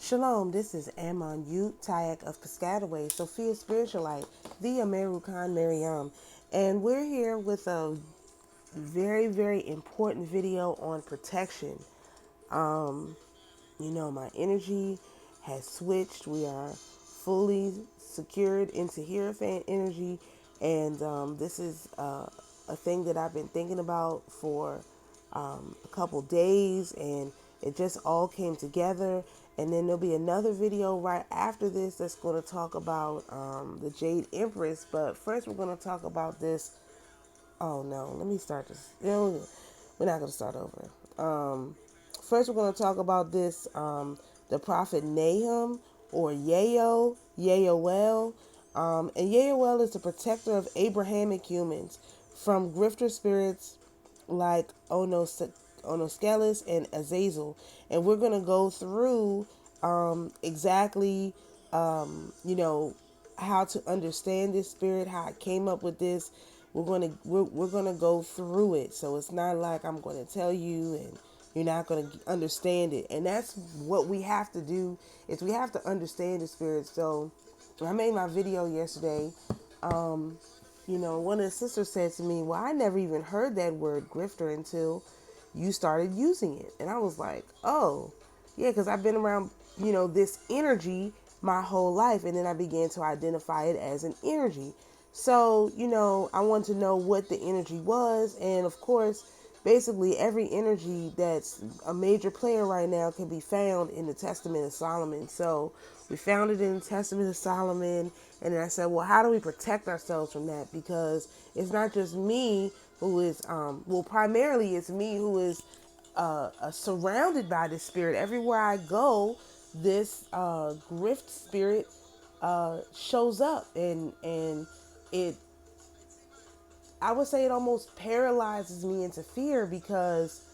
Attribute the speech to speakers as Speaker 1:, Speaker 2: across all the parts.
Speaker 1: Shalom, this is Amonute Tayac of Piscataway, Sophia Spiritualite, the AmaruKhan Miriyam, and we're here with a very, very important video on protection. My energy has switched. We are fully secured into Hierophant energy, and this is a thing that I've been thinking about for a couple days, and it just all came together. And then there'll be another video right after this that's going to talk about the Jade Empress. But first, we're going to talk about this. Oh no, let me start this. We're not going to start over. First, we're going to talk about this, the prophet Nahum, or Yael, Yael. And Yael is the protector of Abrahamic humans from grifter spirits like Onoscalis and Azazel. And we're going to go through exactly, how to understand this spirit, how I came up with this. We're gonna go through it. So it's not like I'm going to tell you and you're not going to understand it. And that's what we have to do, is we have to understand the spirit. So I made my video yesterday. One of the sisters said to me, well, I never even heard that word grifter until you started using it. And I was like, oh, yeah, because I've been around, this energy my whole life. And then I began to identify it as an energy. So, I wanted to know what the energy was. And of course, basically every energy that's a major player right now can be found in the Testament of Solomon. So we found it in the Testament of Solomon. And then I said, well, how do we protect ourselves from that? Because it's not just me who is, primarily it's me who is surrounded by this spirit. Everywhere I go, this grift spirit shows up, and it, I would say, it almost paralyzes me into fear, because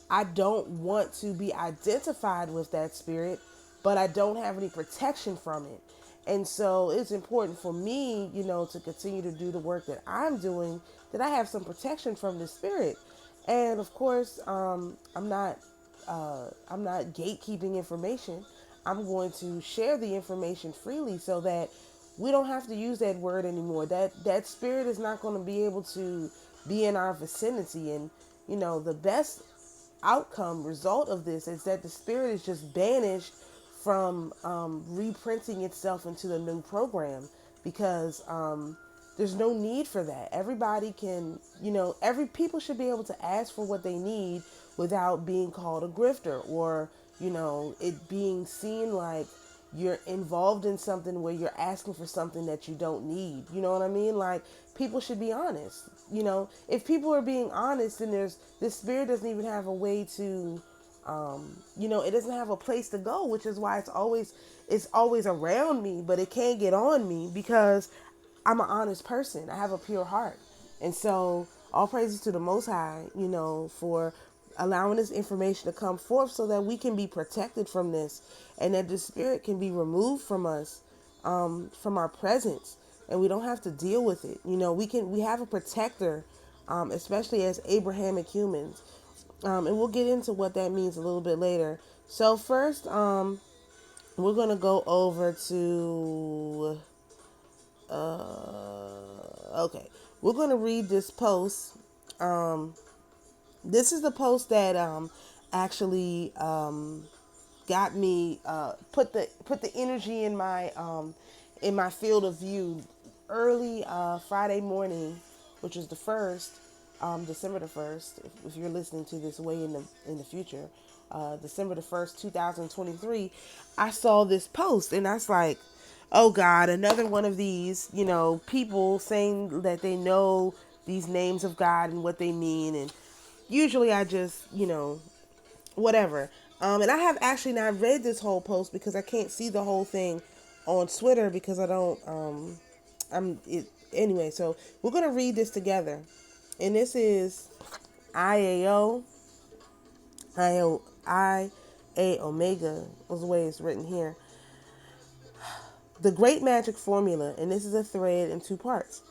Speaker 1: I don't want to be identified with that spirit, but I don't have any protection from it. And so it's important for me, to continue to do the work that I'm doing, that I have some protection from the spirit. And of course, I'm not gatekeeping information. I'm going to share the information freely so that we don't have to use that word anymore. That spirit is not going to be able to be in our vicinity. And the best result of this is that the spirit is just banished from reprinting itself into the new program, because there's no need for that. Everybody can, people should be able to ask for what they need without being called a grifter, or it being seen like you're involved in something where you're asking for something that you don't need. You know what I mean? Like, people should be honest. If people are being honest, then this spirit doesn't even have a way to, it doesn't have a place to go, which is why it's always around me, but it can't get on me, because I'm an honest person. I have a pure heart. And so all praises to the Most High, for allowing this information to come forth so that we can be protected from this, and that the spirit can be removed from us, from our presence, and we don't have to deal with it. We have a protector, especially as Abrahamic humans. And we'll get into what that means a little bit later. So first, we're going to go over to, okay, we're going to read this post. This is the post that actually got me, put the energy in my field of view early Friday morning, which is the 1st, December the 1st, if you're listening to this way in the future, December the 1st, 2023. I saw this post, and I was like, oh God, another one of these, people saying that they know these names of God and what they mean. And usually I just, whatever. And I have actually not read this whole post, because I can't see the whole thing on Twitter, because I don't, anyway, so we're going to read this together. And this is IAO, IA Omega, was the way it's written here. The Great Magic Formula, and this is a thread in 2 parts.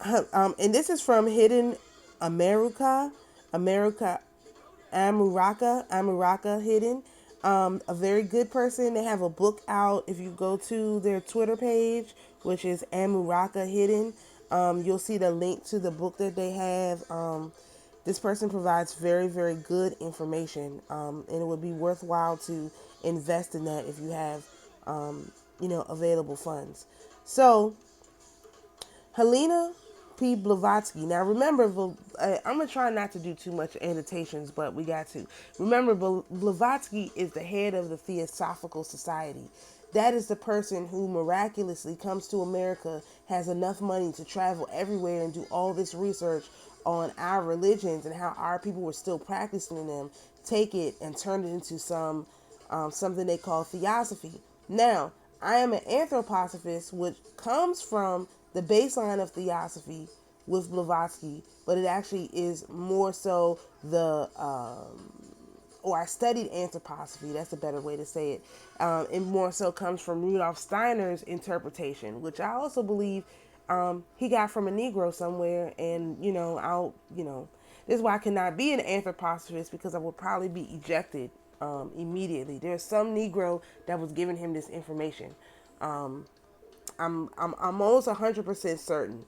Speaker 1: And this is from Hidden AmaruKhan Hidden. A very good person. They have a book out. If you go to their Twitter page, which is AmaruKhan Hidden, you'll see the link to the book that they have. This person provides very, very good information, and it would be worthwhile to invest in that if you have, available funds. So, Helena P. Blavatsky. Now, remember, I'm going to try not to do too much annotations, but we got to. Remember, Blavatsky is the head of the Theosophical Society. That is the person who miraculously comes to America, has enough money to travel everywhere and do all this research on our religions and how our people were still practicing them, take it and turn it into something they call theosophy. Now, I am an anthroposophist, which comes from the baseline of theosophy with Blavatsky, but it actually is more so or I studied anthroposophy, that's a better way to say it. It more so comes from Rudolf Steiner's interpretation, which I also believe he got from a Negro somewhere. And, this is why I cannot be an anthroposophist, because I would probably be ejected immediately. There's some Negro that was giving him this information. I'm almost 100% certain.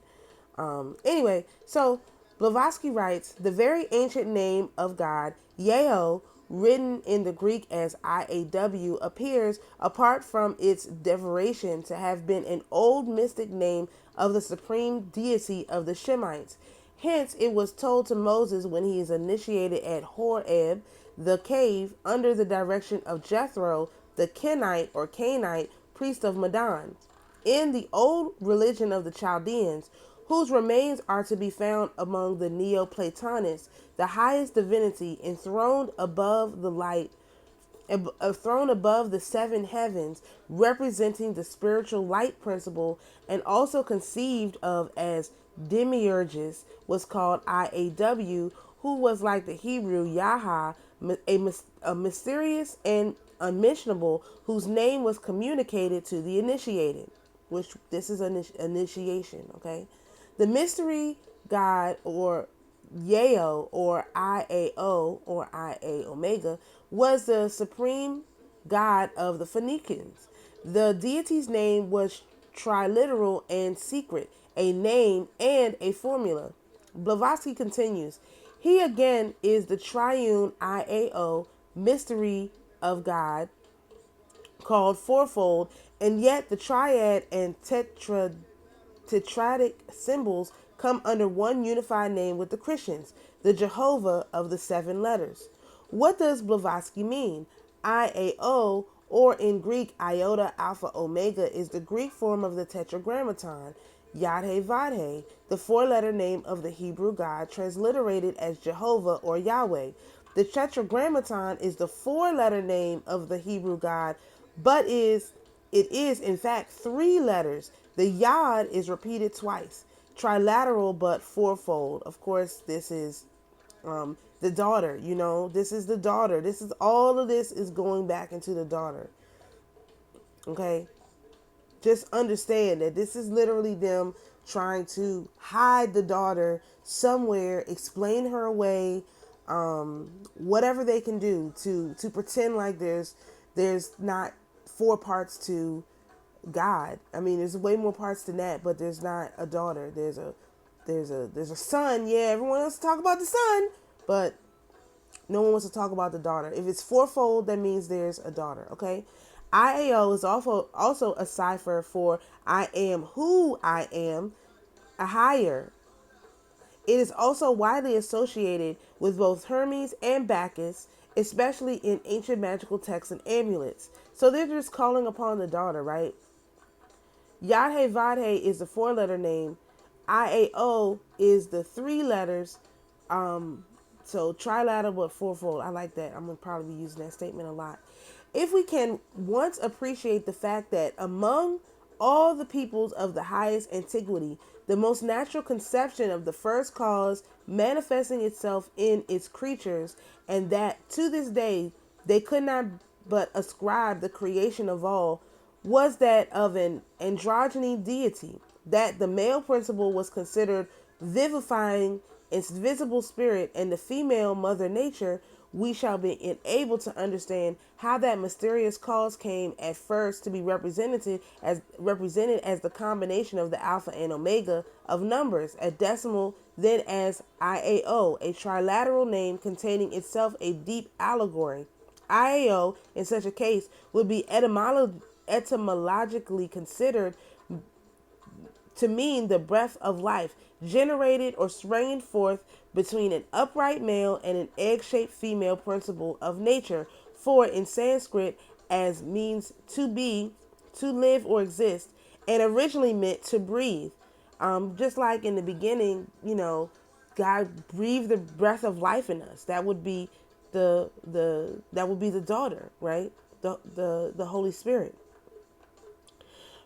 Speaker 1: Anyway, so Blavatsky writes, the very ancient name of God, IAO, written in the Greek as IAW, appears, apart from its derivation, to have been an old mystic name of the supreme deity of the Shemites. Hence, it was told to Moses when he is initiated at Horeb, the cave, under the direction of Jethro, the Kenite or Canaanite priest of Midian. In the old religion of the Chaldeans, whose remains are to be found among the Neoplatonists, the highest divinity enthroned above the seven heavens, representing the spiritual light principle and also conceived of as demiurgus, was called IAW, who was like the Hebrew Yahah, a mysterious and unmentionable, whose name was communicated to the initiated, which this is an initiation, okay? The mystery God, or Yao, or IAO, or IA Omega, was the supreme god of the Phoenicians. The deity's name was triliteral and secret, a name and a formula. Blavatsky continues, he again is the triune IAO, mystery of God, called fourfold, and yet the triad and tetradic symbols come under one unified name with the Christians, the Jehovah of the seven letters. What does Blavatsky mean? IAO, or in Greek, iota, alpha, omega, is the Greek form of the tetragrammaton, Yad-He-Vad-He, the four-letter name of the Hebrew God, transliterated as Jehovah or Yahweh. The tetragrammaton is the four-letter name of the Hebrew God, but it is in fact three letters. The Yod is repeated twice, trilateral but fourfold. Of course, this is the daughter. This is the daughter. All of this is going back into the daughter. Okay, just understand that this is literally them trying to hide the daughter somewhere, explain her away, whatever they can do to pretend like there's not four parts to God. I mean, there's way more parts than that, but there's not a daughter. There's a son. Yeah, everyone wants to talk about the son, but no one wants to talk about the daughter. If it's fourfold, that means there's a daughter. Okay. IAO is also a cipher for I am who I am, a higher. It is also widely associated with both Hermes and Bacchus, especially in ancient magical texts and amulets. So they're just calling upon the daughter, right? Yad-He-Vad-He is the four-letter name. IAO is the three letters. So trilateral but fourfold. I like that. I'm going to probably be using that statement a lot. If we can once appreciate the fact that among all the peoples of the highest antiquity, the most natural conception of the first cause manifesting itself in its creatures, and that to this day they could not but ascribe the creation of all, was that of an androgyny deity, that the male principle was considered vivifying its visible spirit, and the female, mother nature, we shall be enabled to understand how that mysterious cause came at first to be represented as the combination of the alpha and omega of numbers, a decimal, then as IAO, a trilateral name containing itself a deep allegory. IAO, in such a case, would be etymologically considered to mean the breath of life, generated or springing forth between an upright male and an egg-shaped female principle of nature, for in Sanskrit as means to be, to live or exist, and originally meant to breathe. Just like in the beginning, God breathed the breath of life in us. That would be the daughter, right? The Holy Spirit.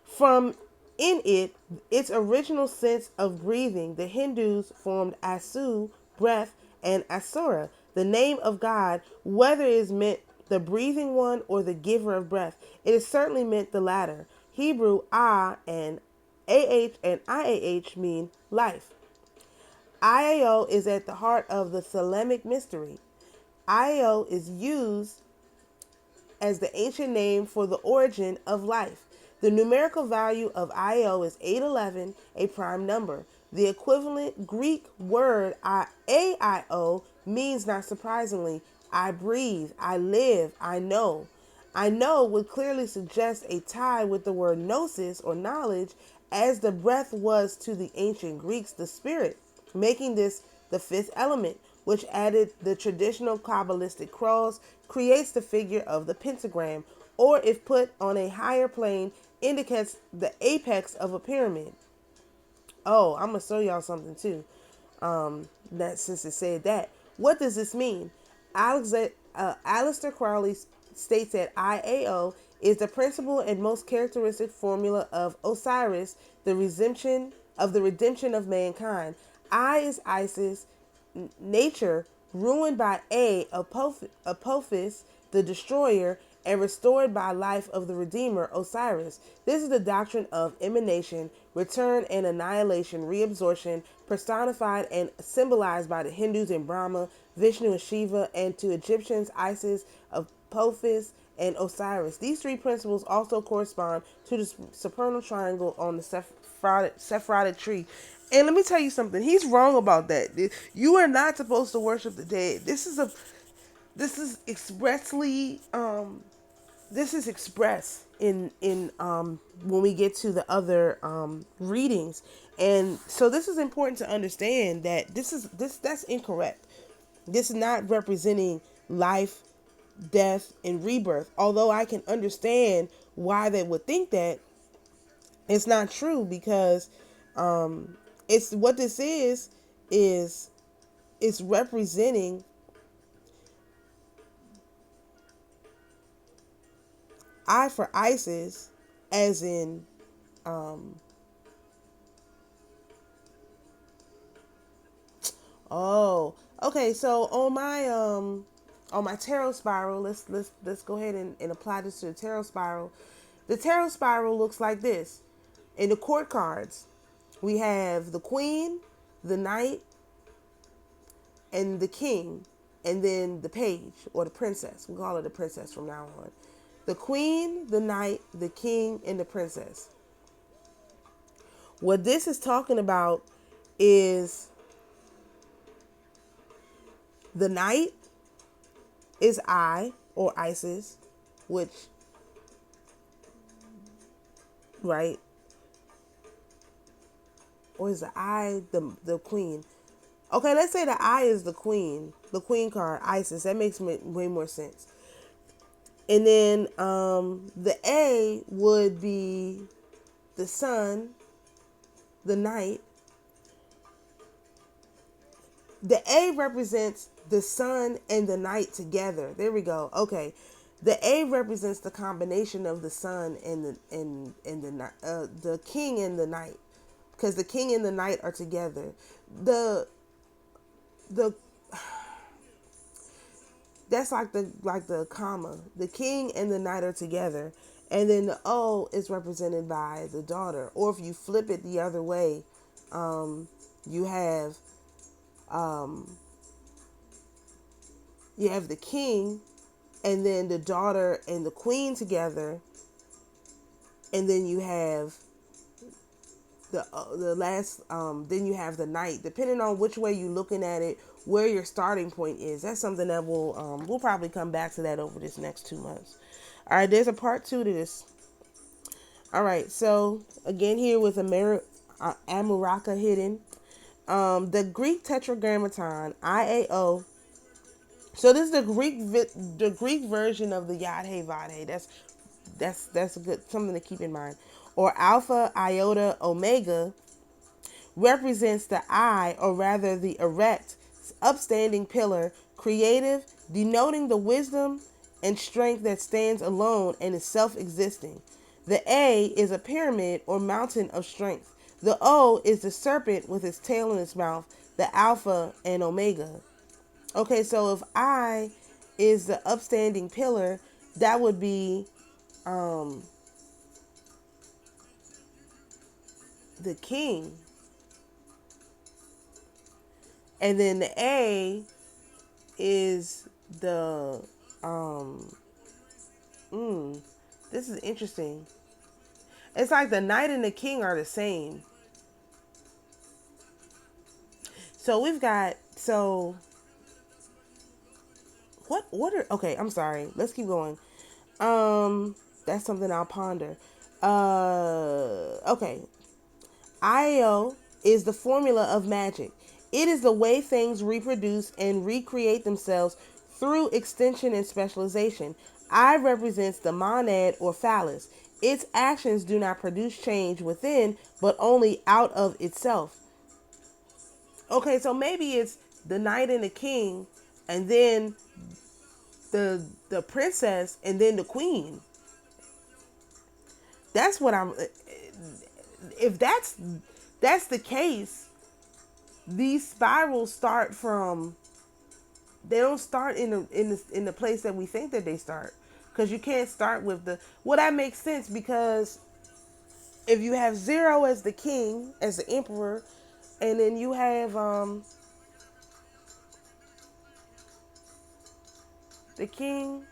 Speaker 1: From in its original sense of breathing, the Hindus formed Asu, breath, and Asura, the name of God, whether it is meant the breathing one or the giver of breath. It is certainly meant the latter. Hebrew Ah and AH and IAH mean life. IAO is at the heart of the Thelemic mystery. IAO is used as the ancient name for the origin of life. The numerical value of IO is 811, a prime number. The equivalent Greek word AIO means, not surprisingly, I breathe, I live, I know. I know would clearly suggest a tie with the word gnosis or knowledge, as the breath was to the ancient Greeks the spirit, making this the fifth element, which added the traditional Kabbalistic cross, creates the figure of the pentagram, or if put on a higher plane, indicates the apex of a pyramid. Oh, I'm going to show y'all something too. That since it said that. What does this mean? Aleister Crowley states that IAO is the principal and most characteristic formula of Osiris, the redemption of mankind. I is Isis, nature, ruined by Apophis, the destroyer, and restored by life of the Redeemer, Osiris. This is the doctrine of emanation, return and annihilation, reabsorption, personified and symbolized by the Hindus in Brahma, Vishnu and Shiva, and to Egyptians, Isis, Apophis, and Osiris. These three principles also correspond to the supernal triangle on the Sephirotic tree. And let me tell you something. He's wrong about that. You are not supposed to worship the dead. This is expressly this is expressed in when we get to the other readings. And so this is important to understand that that's incorrect. This is not representing life, death, and rebirth. Although I can understand why they would think that, it's not true, because it's what this is it's representing I for Isis, as in oh, okay. So on my tarot spiral, let's go ahead and apply this to the tarot spiral. The tarot spiral looks like this. In the court cards, we have the queen, the knight, and the king, and then the page or the princess. We'll call it the princess from now on. The queen, the knight, the king, and the princess. What this is talking about is the knight is I or Isis, which, right? Or is the I the queen? Okay, let's say the I is the queen card, Isis. That makes way more sense. And then the A would be the sun, the night. The A represents the sun and the night together. There we go. Okay. The A represents the combination of the sun and the king and the night, because the king and the night are together. The that's like the comma. The king and the knight are together, and then the O is represented by the daughter. Or if you flip it the other way, you have you have the king, and then the daughter and the queen together, and then you have the last then you have the knight. Depending on which way you're looking at it, where your starting point is, that's something that we'll probably come back to that over this next 2 months. All right, there's a part 2 to this. All right, so again here with Amuraka hidden, the Greek Tetragrammaton IAO. So this is the Greek version of the Yad He Vad He. That's a good something to keep in mind. Or Alpha Iota Omega represents the I, or rather the erect, upstanding pillar, creative, denoting the wisdom and strength that stands alone and is self-existing. The A is a pyramid or mountain of strength. The O is the serpent with its tail in its mouth, the Alpha and Omega. Okay, so if I is the upstanding pillar, that would be the king. And then the A is the this is interesting. It's like the knight and the king are the same. So we've got what order? Okay, I'm sorry. Let's keep going. That's something I'll ponder. Okay. IAO is the formula of magic. It is the way things reproduce and recreate themselves through extension and specialization. I represents the monad or phallus. Its actions do not produce change within, but only out of itself. Okay, so maybe it's the knight and the king, and then the princess, and then the queen. That's what I'm. If that's the case, these spirals start from. They don't start in the place that we think that they start, because you can't start with the. Well, that makes sense, because if you have 0 as the king, as the emperor, and then you have the king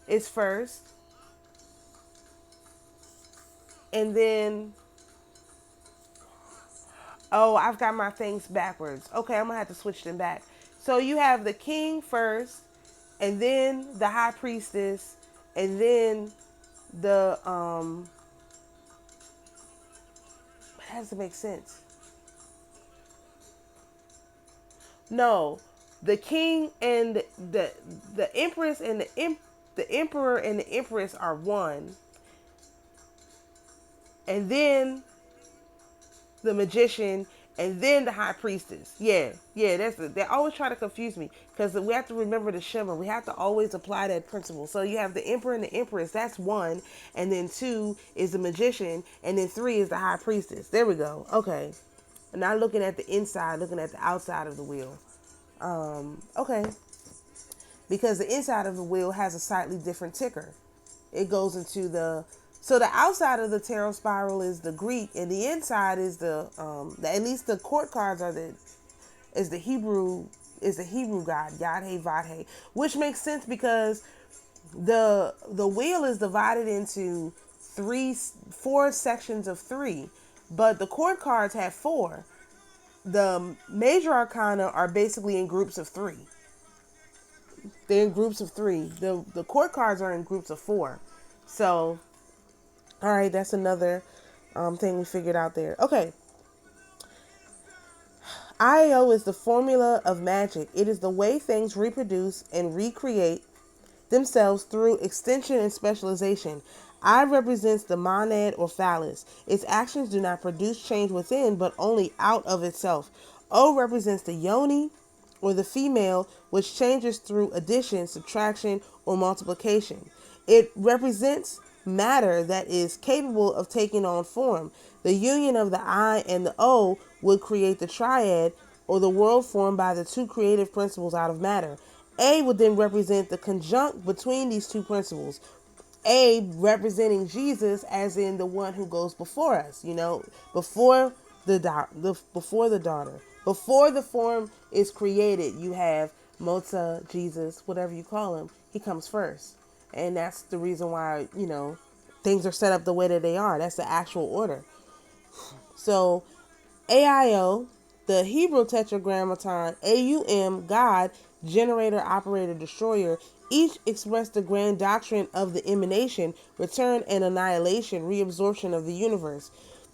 Speaker 1: is first, and then I've got my things backwards. Okay, I'm gonna have to switch them back. So you have the king first, and then the high priestess, and then the it has to make sense. No, the king and the empress and the emperor and the empress are one, and then the magician, and then the high priestess. Yeah, they always try to confuse me, because we have to remember the shimmer. We have to always apply that principle. So you have the emperor and the empress. That's 1, and then 2 is the magician, and then 3 is the high priestess. There we go. Okay, not looking at the inside, looking at the outside of the wheel. Okay, because the inside of the wheel has a slightly different ticker. It goes into so the outside of the tarot spiral is the Greek, and the inside is at least the court cards are the Hebrew God, Yad He Vad He, which makes sense, because the wheel is divided into 4 sections of 3, but the court cards have 4. The major arcana are basically in groups of 3. They're in groups of 3. The court cards are in groups of 4. So, all right, that's another thing we figured out there. Okay. IAO is the formula of magic. It is the way things reproduce and recreate themselves through extension and specialization. I represents the monad or phallus. Its actions do not produce change within, but only out of itself. O represents the yoni, or the female, which changes through addition, subtraction, or multiplication. It represents matter that is capable of taking on form. The union of the I and the O would create the triad, or the world formed by the 2 creative principles out of matter. A would then represent the conjunct between these 2 principles. A representing Jesus, as in the one who goes before us, before the daughter. Before the form is created, you have Motza, Jesus, whatever you call him, he comes first. And that's the reason why, things are set up the way that they are. That's the actual order. So AIO, the Hebrew Tetragrammaton, AUM, God, Generator, Operator, Destroyer, each express the grand doctrine of the emanation, return, and annihilation, reabsorption of the universe.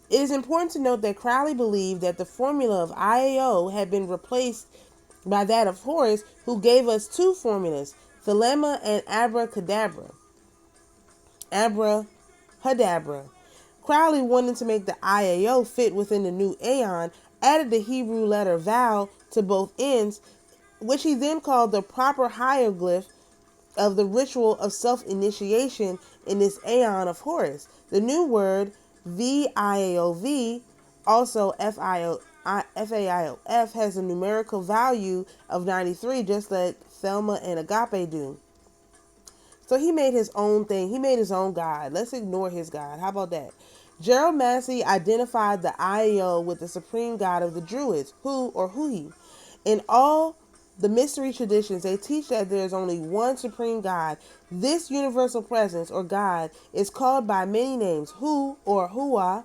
Speaker 1: It is important to note that Crowley believed that the formula of IAO had been replaced by that of Horus, who gave us two formulas, Philomena and Abracadabra. Abrahadabra. Crowley, wanting to make the IAO fit within the new aeon, added the Hebrew letter vowel to both ends, which he then called the proper hieroglyph of the ritual of self-initiation in this aeon of Horus. The new word VIAOV, also FAIOF, has a numerical value of 93, just like Thelma and Agape do. So he made his own thing. He made his own God. Let's ignore his God. How about that? Gerald Massey identified the IAO with the supreme God of the Druids, Hu or Hui. In all the mystery traditions, they teach that there is only one supreme God. This universal presence or God is called by many names. Hu or Hua,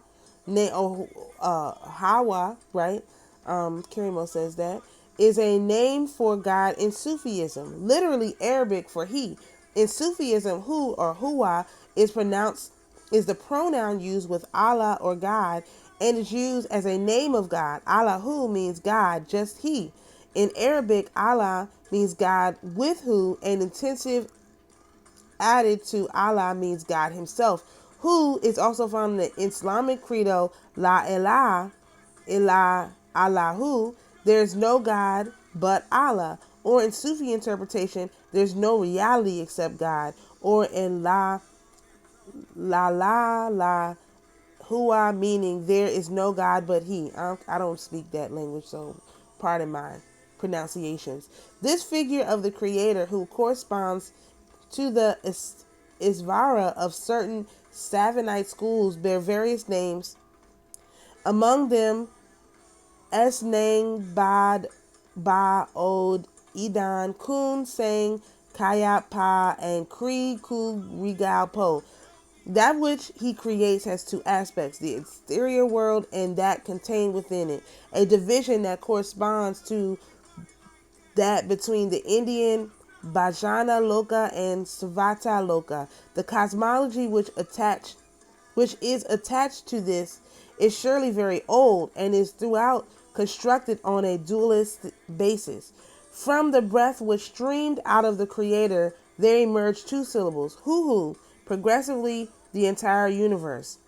Speaker 1: Hawa, right? Kirimo says that, is a name for God in Sufism, literally Arabic for he. In Sufism, Hu or Hua is the pronoun used with Allah or God and is used as a name of God. Allahu means God, just he. In Arabic, Allah means God with who, and intensive added to Allah means God himself. Hu is also found in the Islamic credo, La ilaha illa Allahu, there's no God but Allah. Or in Sufi interpretation, there's no reality except God. Or in La Hua, meaning there is no God but He. I don't speak that language, so pardon my pronunciations. This figure of the Creator, who corresponds to the Isvara of certain Savanite schools, bear various names. Among them, Esnang Bad Ba Od Idan Kun Sang Kayat Pa and Kri Ku Regal Po. That which he creates has two aspects, the exterior world and that contained within it, a division that corresponds to that between the Indian Bhajana Loka and Svata Loka. The cosmology which is attached to this is surely very old and is throughout constructed on a dualist basis. From the breath which streamed out of the Creator, there emerged two syllables, hu, progressively the entire universe.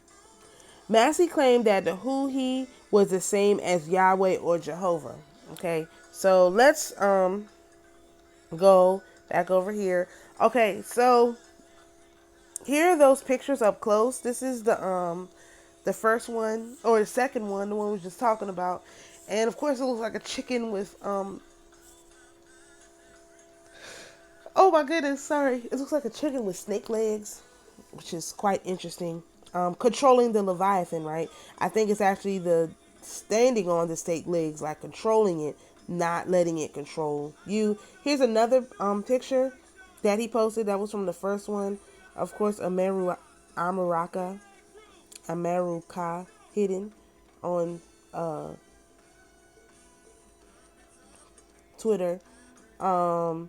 Speaker 1: Massey claimed that the hu-he was the same as Yahweh or Jehovah. Okay, so let's go back over here. Okay, so here are those pictures up close. This is the first one, or the second one, the one we were just talking about. And of course it looks like a chicken with oh my goodness, sorry. It looks like a chicken with snake legs, which is quite interesting. Controlling the Leviathan, right? I think it's actually the standing on the snake legs, like controlling it, not letting it control you. Here's another picture that he posted. That was from the first one. Of course, AmaruKhan hidden on Twitter. And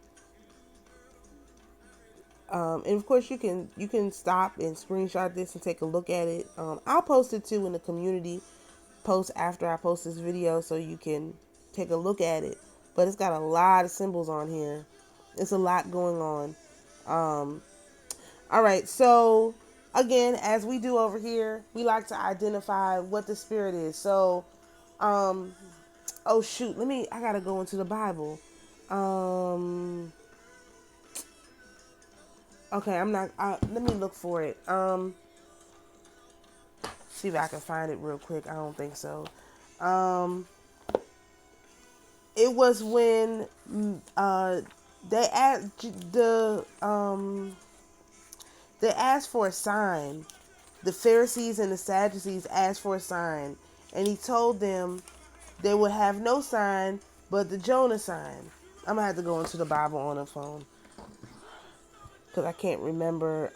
Speaker 1: of course you can stop and screenshot this and take a look at it. I'll post it too in the community post after I post this video so you can take a look at it. But it's got a lot of symbols on here. It's a lot going on. All right, so again, as we do over here, we like to identify what the spirit is. So, oh shoot, I gotta go into the Bible. Okay, let me look for it. See if I can find it real quick. I don't think so. It was when they asked for a sign. The Pharisees and the Sadducees asked for a sign, and he told them they would have no sign but the Jonah sign. I'm gonna have to go into the Bible on the phone because I can't remember.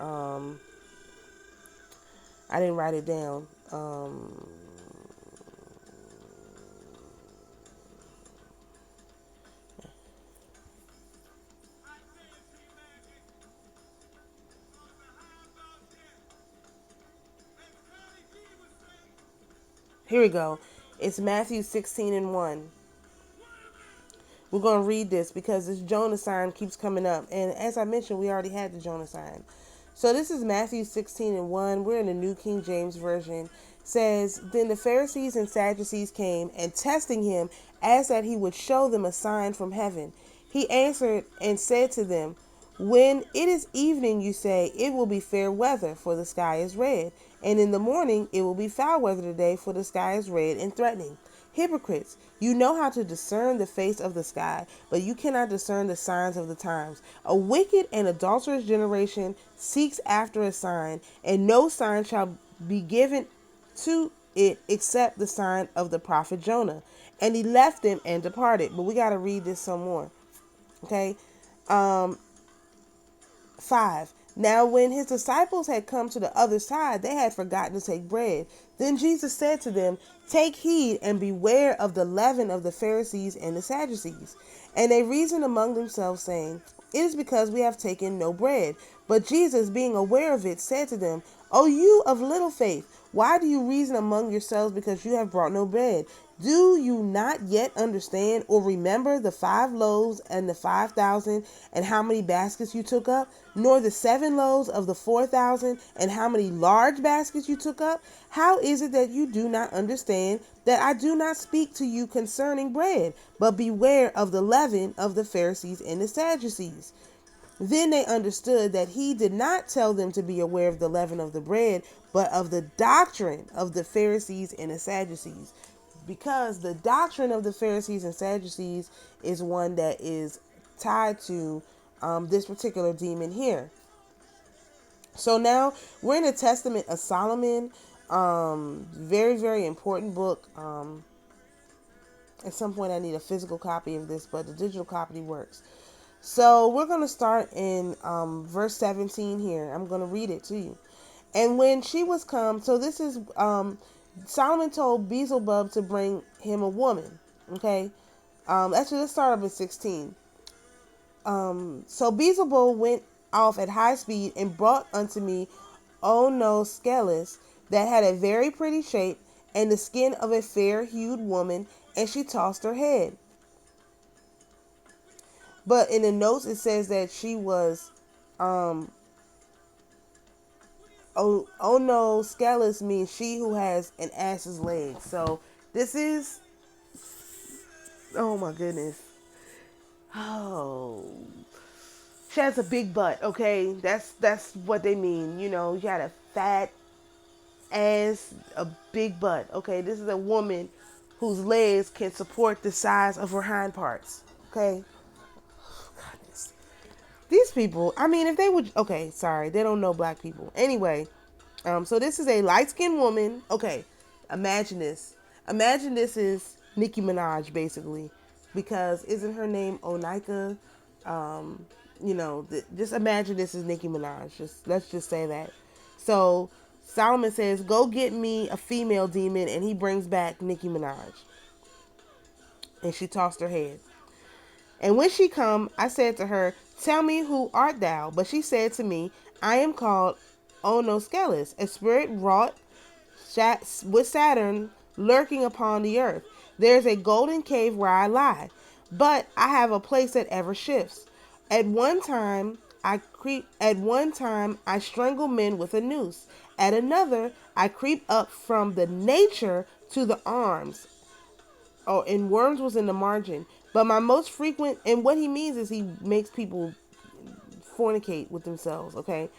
Speaker 1: I didn't write it down. Here we go. It's Matthew 16:1. We're going to read this because this Jonah sign keeps coming up. And as I mentioned, we already had the Jonah sign. So this is Matthew 16:1. We're in the New King James Version. It says, Then the Pharisees and Sadducees came, and testing him, asked that he would show them a sign from heaven. He answered and said to them, When it is evening, you say, It will be fair weather, for the sky is red. And in the morning, it will be foul weather today, for the sky is red and threatening. Hypocrites, you know how to discern the face of the sky, but you cannot discern the signs of the times. A wicked and adulterous generation seeks after a sign, and no sign shall be given to it except the sign of the prophet Jonah. And he left them and departed. But we got to read this some more. Okay. 5. Now when his disciples had come to the other side, they had forgotten to take bread. Then Jesus said to them, Take heed and beware of the leaven of the Pharisees and the Sadducees. And they reasoned among themselves, saying, It is because we have taken no bread. But Jesus, being aware of it, said to them, O you of little faith, why do you reason among yourselves because you have brought no bread? Do you not yet understand or remember the 5 loaves and the 5,000 and how many baskets you took up? Nor the 7 loaves of the 4,000 and how many large baskets you took up? How is it that you do not understand that I do not speak to you concerning bread, but beware of the leaven of the Pharisees and the Sadducees? Then they understood that he did not tell them to be aware of the leaven of the bread, but of the doctrine of the Pharisees and the Sadducees. Because the doctrine of the Pharisees and Sadducees is one that is tied to this particular demon here. So now we're in the Testament of Solomon. Very, very important book. At some point I need a physical copy of this, but the digital copy works. So we're going to start in verse 17 here. I'm going to read it to you. And when she was come, so this is Solomon told Beelzebub to bring him a woman. Okay. Actually, let's start up at 16. So Beelzebub went off at high speed and brought unto me Ono Scalis that had a very pretty shape and the skin of a fair-hued woman, and she tossed her head. But in the notes it says that she was Ono Scalis means she who has an ass's leg. So this is, oh my goodness. Oh, she has a big butt. Okay, that's what they mean. You know, she had a fat ass, a big butt. Okay, this is a woman whose legs can support the size of her hind parts. Okay. Goodness. These people, I mean, if they would, okay, sorry, they don't know black people. Anyway, so this is a light-skinned woman. Okay, imagine this. Imagine this is Nicki Minaj, basically, because isn't her name Onika? You know, just imagine this is Nicki Minaj. Let's just say that. So Solomon says, "Go get me a female demon," and he brings back Nicki Minaj, and she tossed her head. And when she come, I said to her, Tell me, who art thou? But she said to me, I am called Onosceles, a spirit wrought with Saturn lurking upon the earth. There is a golden cave where I lie, but I have a place that ever shifts. At one time I strangle men with a noose. At another, I creep up from the nature to the arms. Oh, and worms was in the margin. But my most frequent, and what he means is he makes people fornicate with themselves, okay?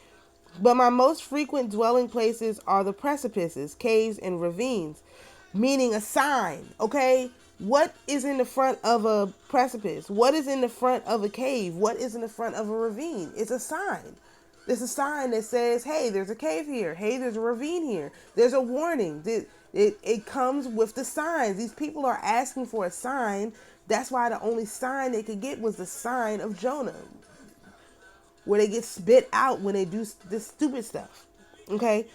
Speaker 1: But my most frequent dwelling places are the precipices, caves, and ravines, meaning a sign, okay? What is in the front of a precipice? What is in the front of a cave? What is in the front of a ravine? It's a sign. It's a sign that says, hey, there's a cave here. Hey, there's a ravine here. There's a warning. It comes with the signs. These people are asking for a sign That's why the only sign they could get was the sign of Jonah, where they get spit out when they do this stupid stuff. Okay?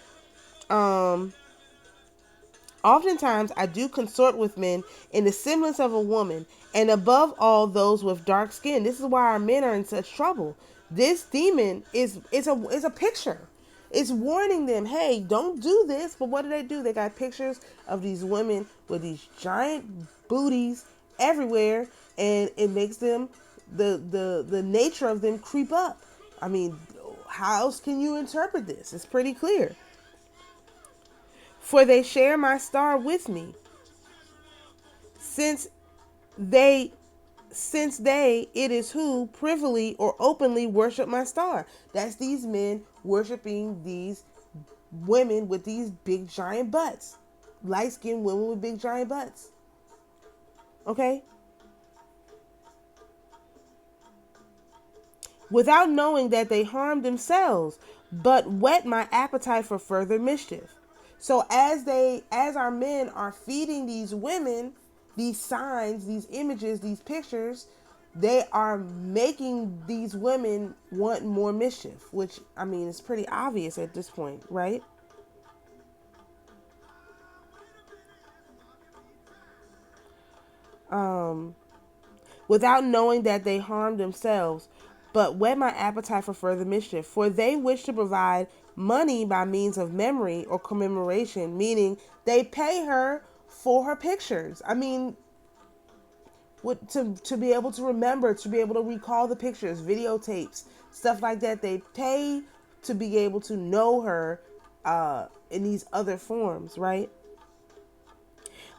Speaker 1: Oftentimes I do consort with men in the semblance of a woman, and above all those with dark skin. This is why our men are in such trouble. This demon is a picture. It's warning them, hey, don't do this. But what do? They got pictures of these women with these giant booties everywhere, and it makes them the nature of them creep up. I mean, how else can you interpret this? It's pretty clear. For they share my star with me, since they it is who privily or openly worship my star. That's these men worshiping these women with these big giant butts. Light-skinned women with big giant butts. Okay? Without knowing that they harm themselves, but whet my appetite for further mischief. So as our men are feeding these women these signs, these images, these pictures, they are making these women want more mischief, which, I mean, is pretty obvious at this point, right? Without knowing that they harm themselves, but whet my appetite for further mischief. For they wish to provide money by means of memory or commemoration, meaning they pay her for her pictures. I mean, to be able to remember, to be able to recall the pictures, videotapes, stuff like that. They pay to be able to know her in these other forms, right?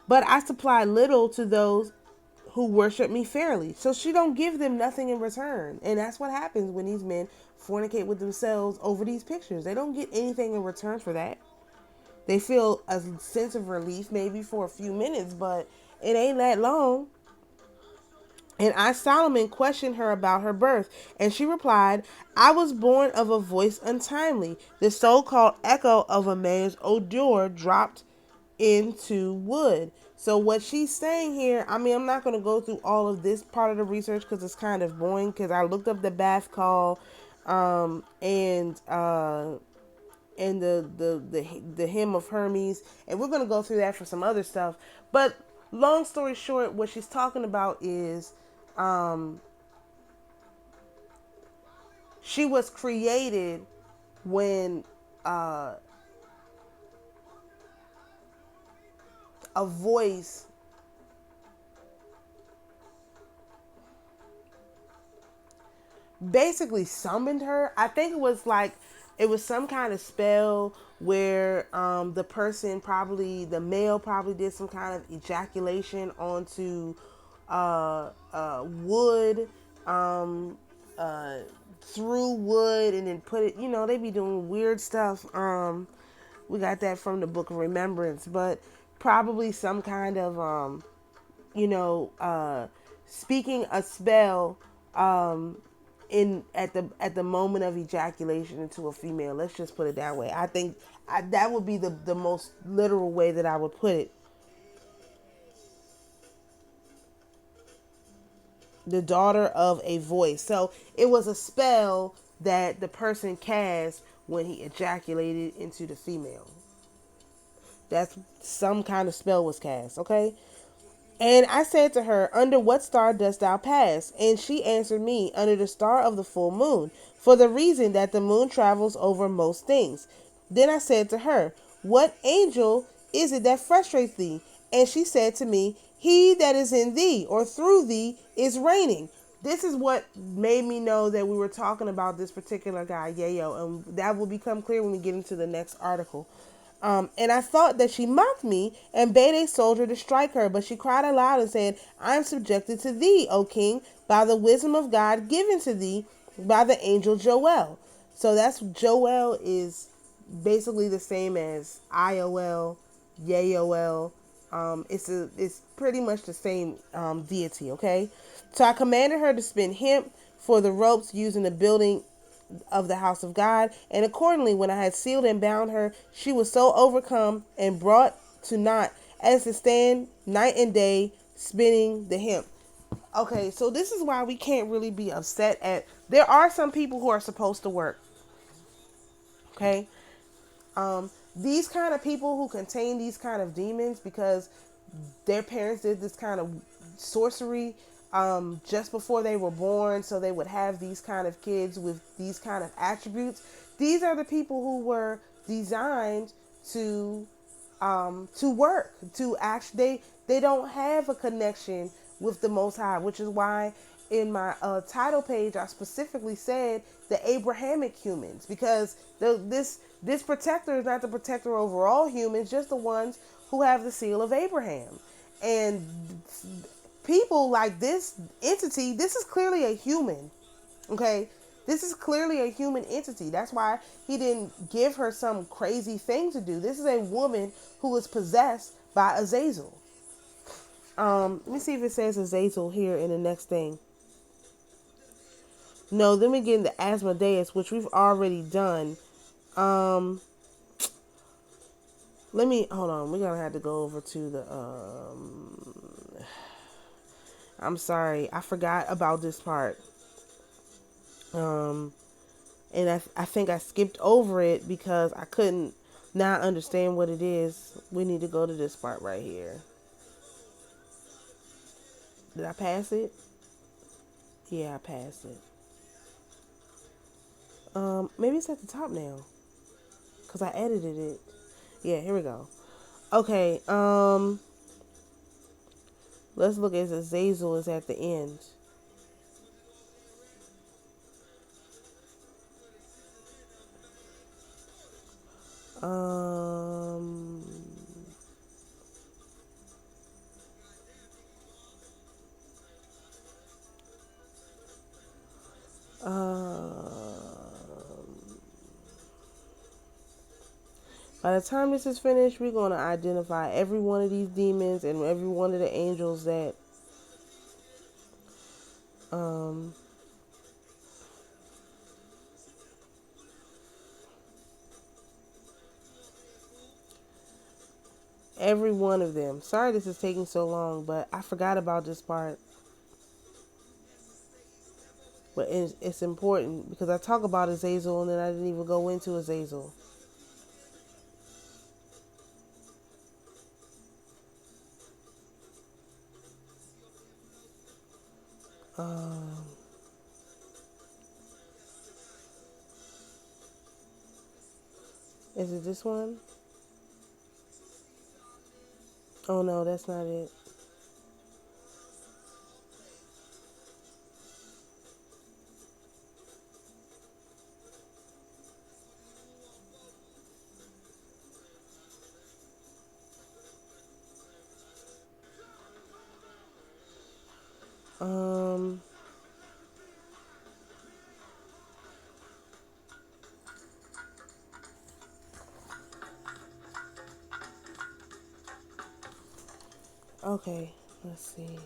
Speaker 1: But I supply little to those who worship me fairly. So she don't give them nothing in return. And that's what happens when these men fornicate with themselves over these pictures. They don't get anything in return for that. They feel a sense of relief maybe for a few minutes, but it ain't that long. And I, Solomon, questioned her about her birth, and she replied, I was born of a voice untimely, the so-called echo of a man's odor dropped into wood. So what she's saying here, I mean, I'm not going to go through all of this part of the research because it's kind of boring, because I looked up the bath call and the hymn of Hermes, and we're going to go through that for some other stuff. But long story short, what she's talking about is she was created when a voice basically summoned her. I think it was some kind of spell where the person, probably the male, probably did some kind of ejaculation onto wood, through wood, and then put it, they be doing weird stuff. We got that from the Book of Remembrance, but probably some kind of speaking a spell in at the moment of ejaculation into a female. Let's just put it that way. I think that would be the most literal way that I would put it. The daughter of a voice. So it was a spell that the person cast when he ejaculated into the female. That's some kind of spell was cast, okay? And I said to her, under what star dost thou pass? And she answered me, under the star of the full moon, for the reason that the moon travels over most things. Then I said to her, what angel is it that frustrates thee? And she said to me, he that is in thee, or through thee, is reigning. This is what made me know that we were talking about this particular guy, IAO, and that will become clear when we get into the next article. And I thought that she mocked me and bade a soldier to strike her, but she cried aloud and said, I am subjected to thee, O king, by the wisdom of God given to thee by the angel Joel. So that's, Joel is basically the same as IOL, Yaol. It's pretty much the same deity, okay? So I commanded her to spin hemp for the ropes used in the building of the house of God, and accordingly, when I had sealed and bound her, she was so overcome and brought to naught as to stand night and day spinning the hemp. Okay, so this is why we can't really be upset at. There are some people who are supposed to work. Okay, these kind of people who contain these kind of demons because their parents did this kind of sorcery just before they were born, so they would have these kind of kids with these kind of attributes. These are the people who were designed to work, to actually they don't have a connection with the Most High, which is why in my title page I specifically said the Abrahamic humans, because this protector is not the protector over all humans, just the ones who have the seal of Abraham. And people like this entity, this is clearly a human. Okay, this is clearly a human entity. That's why he didn't give her some crazy thing to do. This is a woman who was possessed by Azazel. Let me see if it says Azazel here in the next thing. No, then we get into Asmodeus, which we've already done. Let me hold on. We're gonna have to go over to the. I'm sorry, I forgot about this part. And I think I skipped over it because I couldn't not understand what it is. We need to go to this part right here. Did I pass it? Yeah, I passed it. Maybe it's at the top now because I edited it. Yeah, here we go. Okay, let's look at Azazel is at the end. Um, by the time this is finished, we're going to identify every one of these demons and every one of the angels that every one of them. Sorry this is taking so long, but I forgot about this part. But it's important because I talk about Azazel and then I didn't even go into Azazel. Is it this one? Oh no, that's not it. Okay, let's see.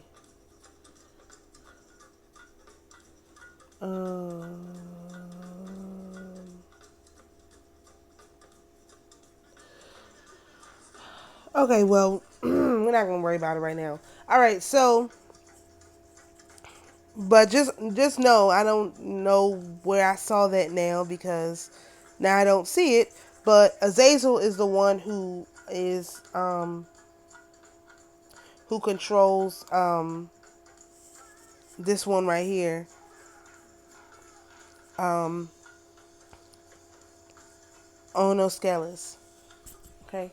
Speaker 1: Um, okay, well, we're not gonna worry about it right now. All right, so, but just know I don't know where I saw that now because now I don't see it. But Azazel is the one who controls this one right here. Onoskelis. Okay.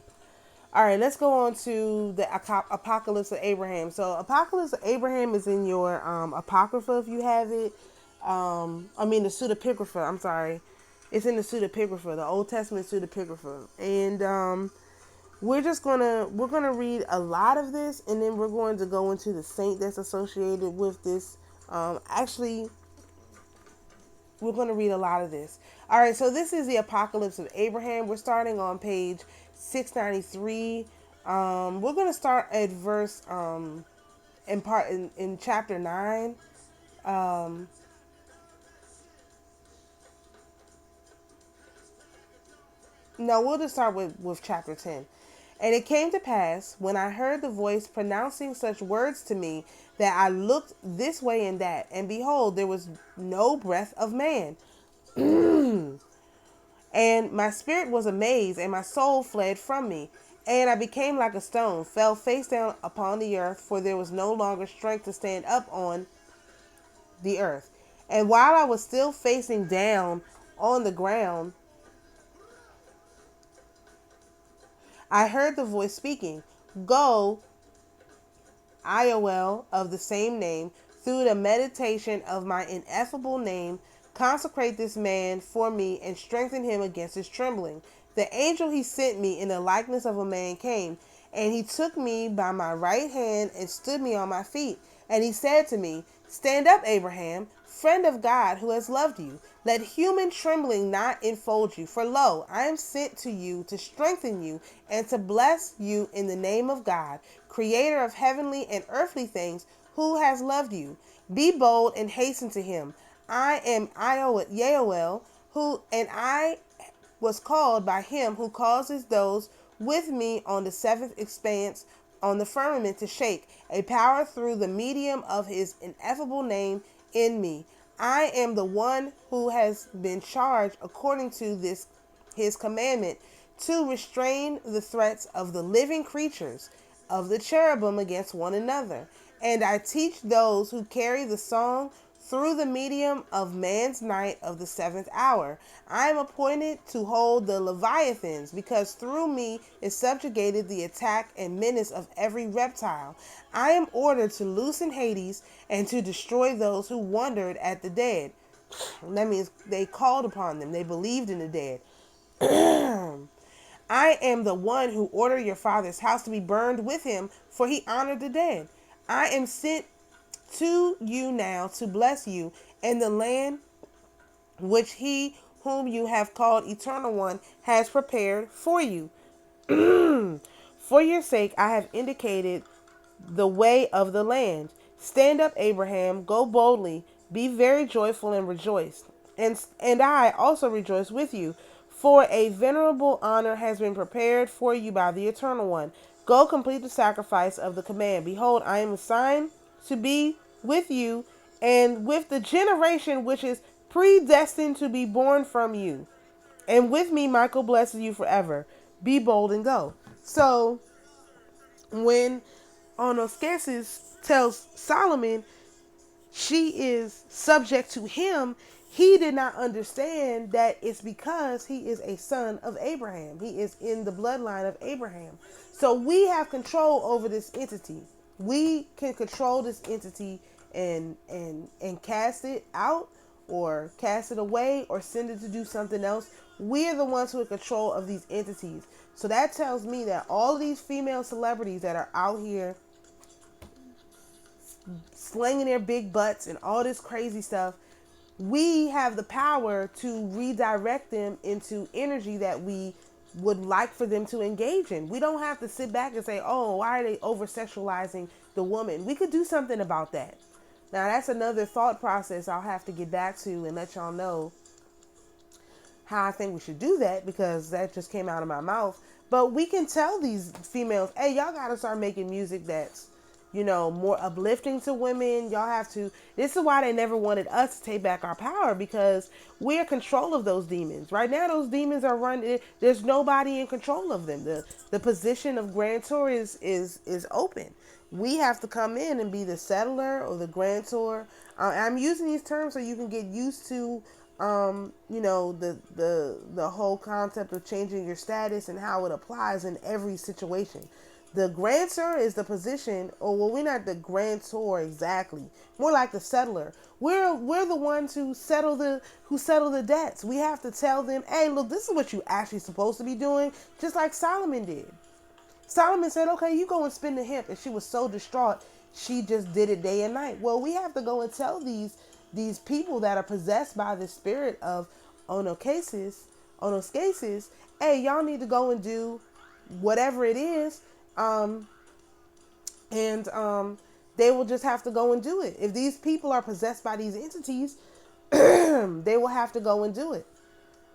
Speaker 1: All right, let's go on to the Apocalypse of Abraham. So, Apocalypse of Abraham is in your Apocrypha if you have it. I mean, the Pseudepigrapha. I'm sorry. It's in the Pseudepigrapha, the Old Testament Pseudepigrapha. And we're gonna read a lot of this, and then we're going to go into the saint that's associated with this. Actually, we're going to read a lot of this. All right, so this is the Apocalypse of Abraham. We're starting on page 693. We're going to start at verse in chapter 9. No, we'll just start with chapter 10. And it came to pass, when I heard the voice pronouncing such words to me, that I looked this way and that, and behold, there was no breath of man. And my spirit was amazed, and my soul fled from me. And I became like a stone, fell face down upon the earth, for there was no longer strength to stand up on the earth. And while I was still facing down on the ground, I heard the voice speaking, Go, IAO of the same name, through the meditation of my ineffable name, consecrate this man for me and strengthen him against his trembling. The angel he sent me in the likeness of a man came, and he took me by my right hand and stood me on my feet. And he said to me, Stand up, Abraham, friend of God who has loved you. Let human trembling not enfold you. For lo, I am sent to you to strengthen you and to bless you in the name of God, creator of heavenly and earthly things, who has loved you. Be bold and hasten to him. I am Yael, I was called by him who causes those with me on the seventh expanse on the firmament to shake, a power through the medium of his ineffable name in me. I am the one who has been charged according to this his commandment to restrain the threats of the living creatures of the cherubim against one another. And I teach those who carry the song through the medium of man's night of the seventh hour. I am appointed to hold the Leviathans, because through me is subjugated the attack and menace of every reptile. I am ordered to loosen Hades and to destroy those who wondered at the dead. That means they called upon them. They believed in the dead. I am the one who ordered your father's house to be burned with him, for he honored the dead. I am sent to you now to bless you in the land which he whom you have called Eternal One has prepared for you. For your sake I have indicated the way of the land. Stand up, Abraham, go boldly, be very joyful and rejoice. And I also rejoice with you, for a venerable honor has been prepared for you by the Eternal One. Go complete the sacrifice of the command. Behold, I am assigned to be with you and with the generation which is predestined to be born from you. And with me, Michael blesses you forever. Be bold and go. So, when Onoskesis tells Solomon she is subject to him, he did not understand that it's because he is a son of Abraham. He is in the bloodline of Abraham. So we have control over this entity. We can control this entity and cast it out or cast it away or send it to do something else. We are the ones who are in control of these entities. So that tells me that all of these female celebrities that are out here slinging their big butts and all this crazy stuff, we have the power to redirect them into energy that we would like for them to engage in. We don't have to sit back and say, oh, why are they over sexualizing the woman? We could do something about that. Now, that's another thought process I'll have to get back to and let y'all know how I think we should do that, because that just came out of my mouth. But we can tell these females, hey, y'all got to start making music that's, more uplifting to women. Y'all have to. This is why they never wanted us to take back our power, because we're in control of those demons. Right now, those demons are running. There's nobody in control of them. The position of grantor is open. We have to come in and be the settler or the grantor. I'm using these terms so you can get used to, the whole concept of changing your status and how it applies in every situation. The grantor is the position, we're not the grantor exactly. More like the settler. We're the ones who settle the debts. We have to tell them, hey, look, this is what you actually supposed to be doing, just like Solomon did. Solomon said, okay, you go and spin the hemp, and she was so distraught, she just did it day and night. Well, we have to go and tell these people that are possessed by the spirit of Onoskesis, hey, y'all need to go and do whatever it is. They will just have to go and do it. If these people are possessed by these entities, they will have to go and do it.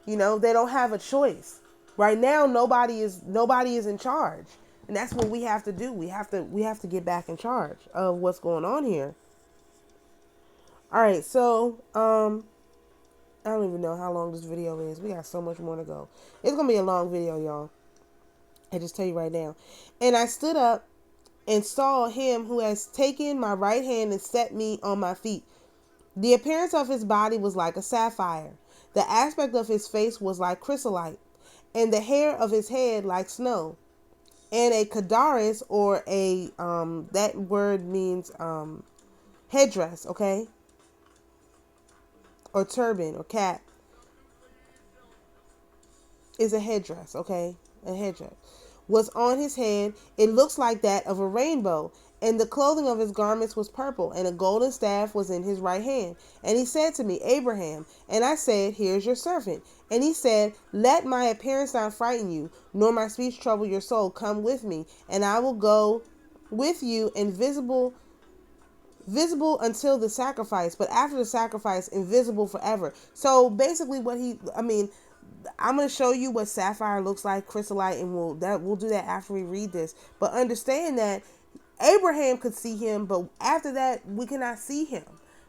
Speaker 1: They don't have a choice. Right now, nobody is in charge, and that's what we have to do. We have to get back in charge of what's going on here. All right, so I don't even know how long this video is. We got so much more to go. It's gonna be a long video, y'all. I just tell you right now. And I stood up and saw him who has taken my right hand and set me on my feet. The appearance of his body was like a sapphire. The aspect of his face was like chrysolite, and the hair of his head like snow. And a kadaris, or a that word means headdress, okay, or turban or cap, is a headdress, okay, a headdress, was on his head. It looks like that of a rainbow. And the clothing of his garments was purple, and a golden staff was in his right hand. And he said to me, Abraham. And I said, Here's your servant. And he said, Let my appearance not frighten you, nor my speech trouble your soul. Come with me, and I will go with you, invisible until the sacrifice, but after the sacrifice, invisible forever. So basically I'm going to show you what sapphire looks like, chrysolite, and we'll do that after we read this. But understand that Abraham could see him, but after that, we cannot see him.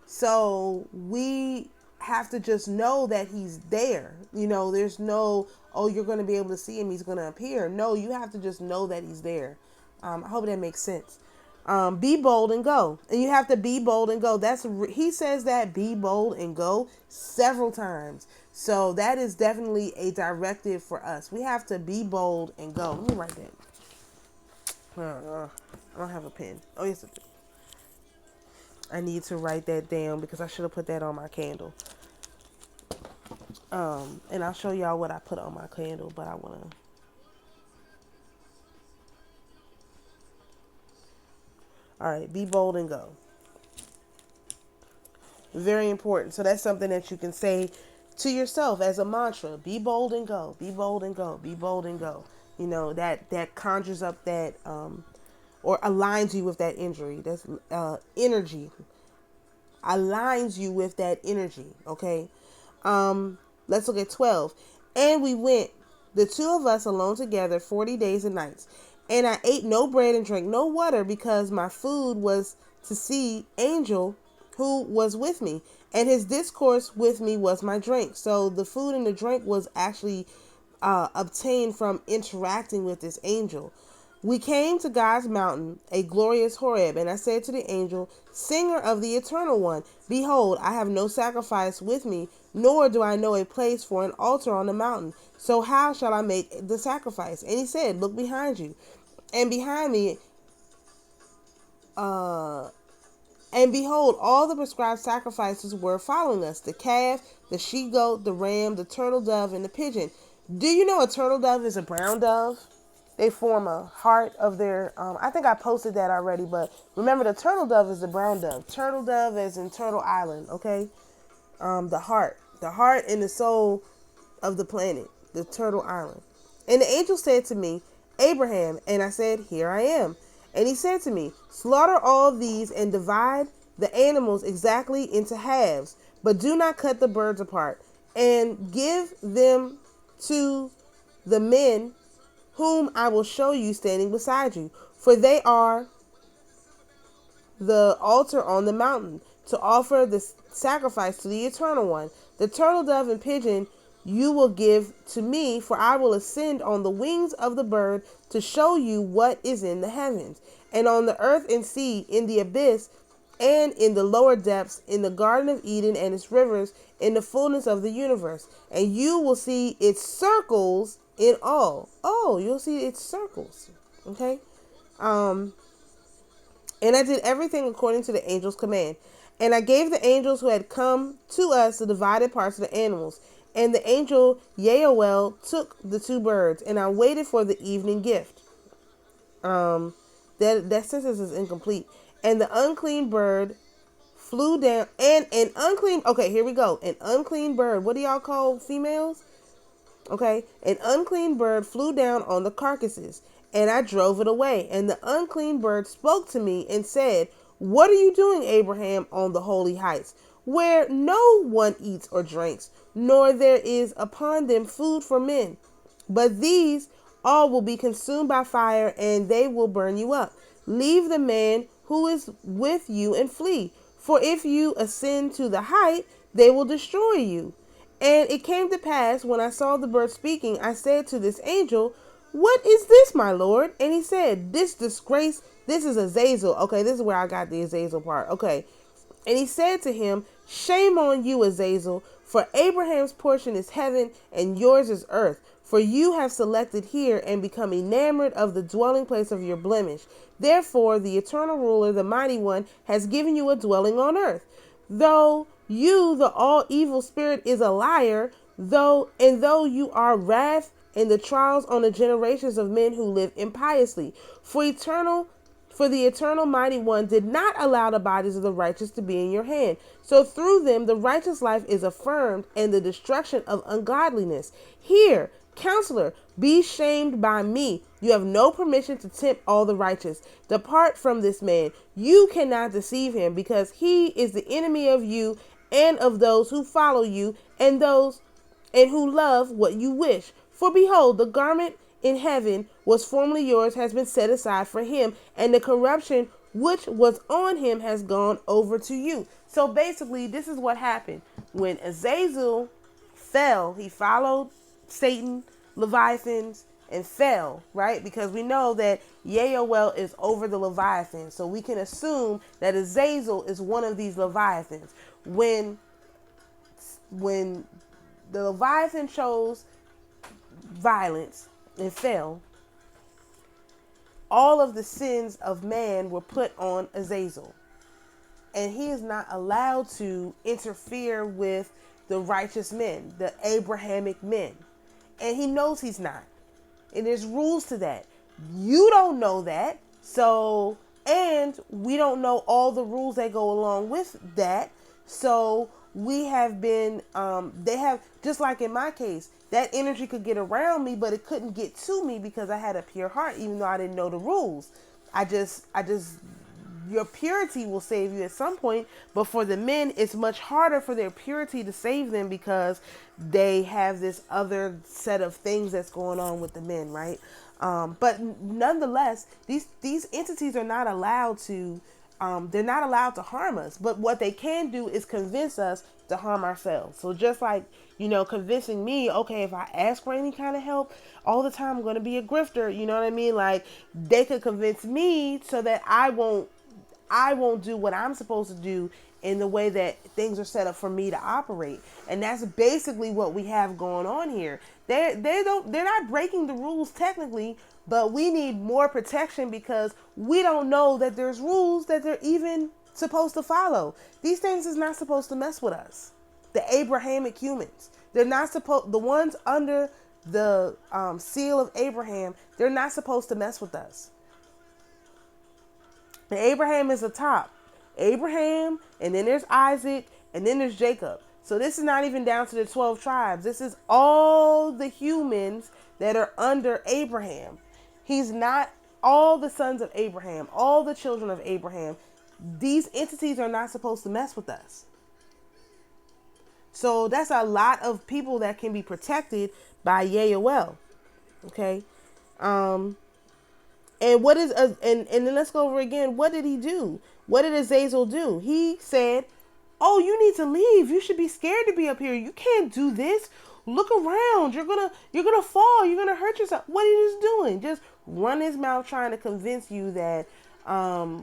Speaker 1: So we have to just know that he's there. There's no, oh, you're going to be able to see him, he's going to appear. No, you have to just know that he's there. I hope that makes sense. Be bold and go. And you have to be bold and go. He says that, be bold and go, several times. So that is definitely a directive for us. We have to be bold and go. Let me write that. I don't have a pen. Oh, yes, I need to write that down because I should have put that on my candle. And I'll show y'all what I put on my candle, but I want to. All right, be bold and go. Very important. So that's something that you can say to yourself as a mantra. Be bold and go. Be bold and go. Be bold and go. That conjures up that or aligns you with that injury. That's energy. Aligns you with that energy. Okay. Let's look at 12. And we went, the two of us, alone together 40 days and nights. And I ate no bread and drank no water, because my food was to see angel who was with me, and his discourse with me was my drink. So the food and the drink was actually obtained from interacting with this angel. We came to God's mountain, a glorious Horeb, and I said to the angel, Singer of the Eternal One, behold, I have no sacrifice with me, nor do I know a place for an altar on the mountain. So how shall I make the sacrifice? And he said, Look behind you. And behind me, and behold, all the prescribed sacrifices were following us: the calf, the she-goat, the ram, the turtle dove, and the pigeon. Do you know a turtle dove is a brown dove? They form a heart of their, I think I posted that already, but remember, the turtle dove is the brown dove. Turtle dove is in Turtle Island, okay? The heart and the soul of the planet, the Turtle Island. And the angel said to me, Abraham, and I said, Here I am. And he said to me, Slaughter all these and divide the animals exactly into halves, but do not cut the birds apart, and give them to the men whom I will show you standing beside you, for they are the altar on the mountain, to offer the sacrifice to the Eternal One. The turtle dove and pigeon you will give to me, for I will ascend on the wings of the bird to show you what is in the heavens, and on the earth and sea, in the abyss, and in the lower depths, in the Garden of Eden and its rivers, in the fullness of the universe. And you will see its circles in all. Oh, you'll see its circles. Okay? And I did everything according to the angel's command. And I gave the angels who had come to us the divided parts of the animals. And the angel Yael took the two birds, and I waited for the evening gift. That sentence is incomplete. And the unclean bird flew down, and an unclean, okay, here we go. An unclean bird. What do y'all call females? Okay. An unclean bird flew down on the carcasses, and I drove it away. And the unclean bird spoke to me and said, What are you doing, Abraham, on the holy heights, where no one eats or drinks, nor there is upon them food for men? But these all will be consumed by fire, and they will burn you up. Leave the man who is with you and flee. For if you ascend to the height, they will destroy you. And it came to pass, when I saw the bird speaking, I said to this angel, what is this, my lord? And he said, this disgrace, this is Azazel. Okay, this is where I got the Azazel part. Okay. And he said to him, shame on you, Azazel, for Abraham's portion is heaven and yours is earth. For you have selected here and become enamored of the dwelling place of your blemish. Therefore, the eternal ruler, the mighty one, has given you a dwelling on earth. Though you, the all evil spirit, is a liar, though you are wrath and the trials on the generations of men who live impiously. For the eternal mighty one did not allow the bodies of the righteous to be in your hand. So through them the righteous life is affirmed, and the destruction of ungodliness. Here, counselor, be shamed by me. You have no permission to tempt all the righteous. Depart from this man. You cannot deceive him, because he is the enemy of you and of those who follow you, and who love what you wish. For behold, the garment in heaven was formerly yours has been set aside for him, and the corruption which was on him has gone over to you. So basically, this is what happened. When Azazel fell, he followed Satan, Leviathans, and fell, right? Because we know that Yael is over the Leviathan. So we can assume that Azazel is one of these Leviathans. When the Leviathan chose violence and fell, all of the sins of man were put on Azazel. And he is not allowed to interfere with the righteous men, the Abrahamic men. And he knows he's not. And there's rules to that. You don't know that. So, and we don't know all the rules that go along with that. So we have been, they have, just like in my case, that energy could get around me, but it couldn't get to me because I had a pure heart, even though I didn't know the rules. Your purity will save you at some point, but for the men, it's much harder for their purity to save them because they have this other set of things that's going on with the men, right? But nonetheless, these entities are not allowed to, they're not allowed to harm us, but what they can do is convince us to harm ourselves. So just like, convincing me, okay, if I ask for any kind of help all the time, I'm going to be a grifter. You know what I mean? Like, they could convince me so that I won't do what I'm supposed to do in the way that things are set up for me to operate. And that's basically what we have going on here. They're not breaking the rules technically, but we need more protection because we don't know that there's rules that they're even supposed to follow. These things is not supposed to mess with us. The Abrahamic humans, they're not supposed, the ones under the seal of Abraham, they're not supposed to mess with us. And Abraham is the top. Abraham, and then there's Isaac, and then there's Jacob. So this is not even down to the 12 tribes. This is all the humans that are under Abraham. He's not all the sons of Abraham, all the children of Abraham. These entities are not supposed to mess with us. So that's a lot of people that can be protected by Yael. Okay. And what is and then let's go over again. What did he do? What did Azazel do? He said, "Oh, you need to leave. You should be scared to be up here. You can't do this. Look around. You're gonna fall. You're gonna hurt yourself." What he just doing? Just run his mouth trying to convince you that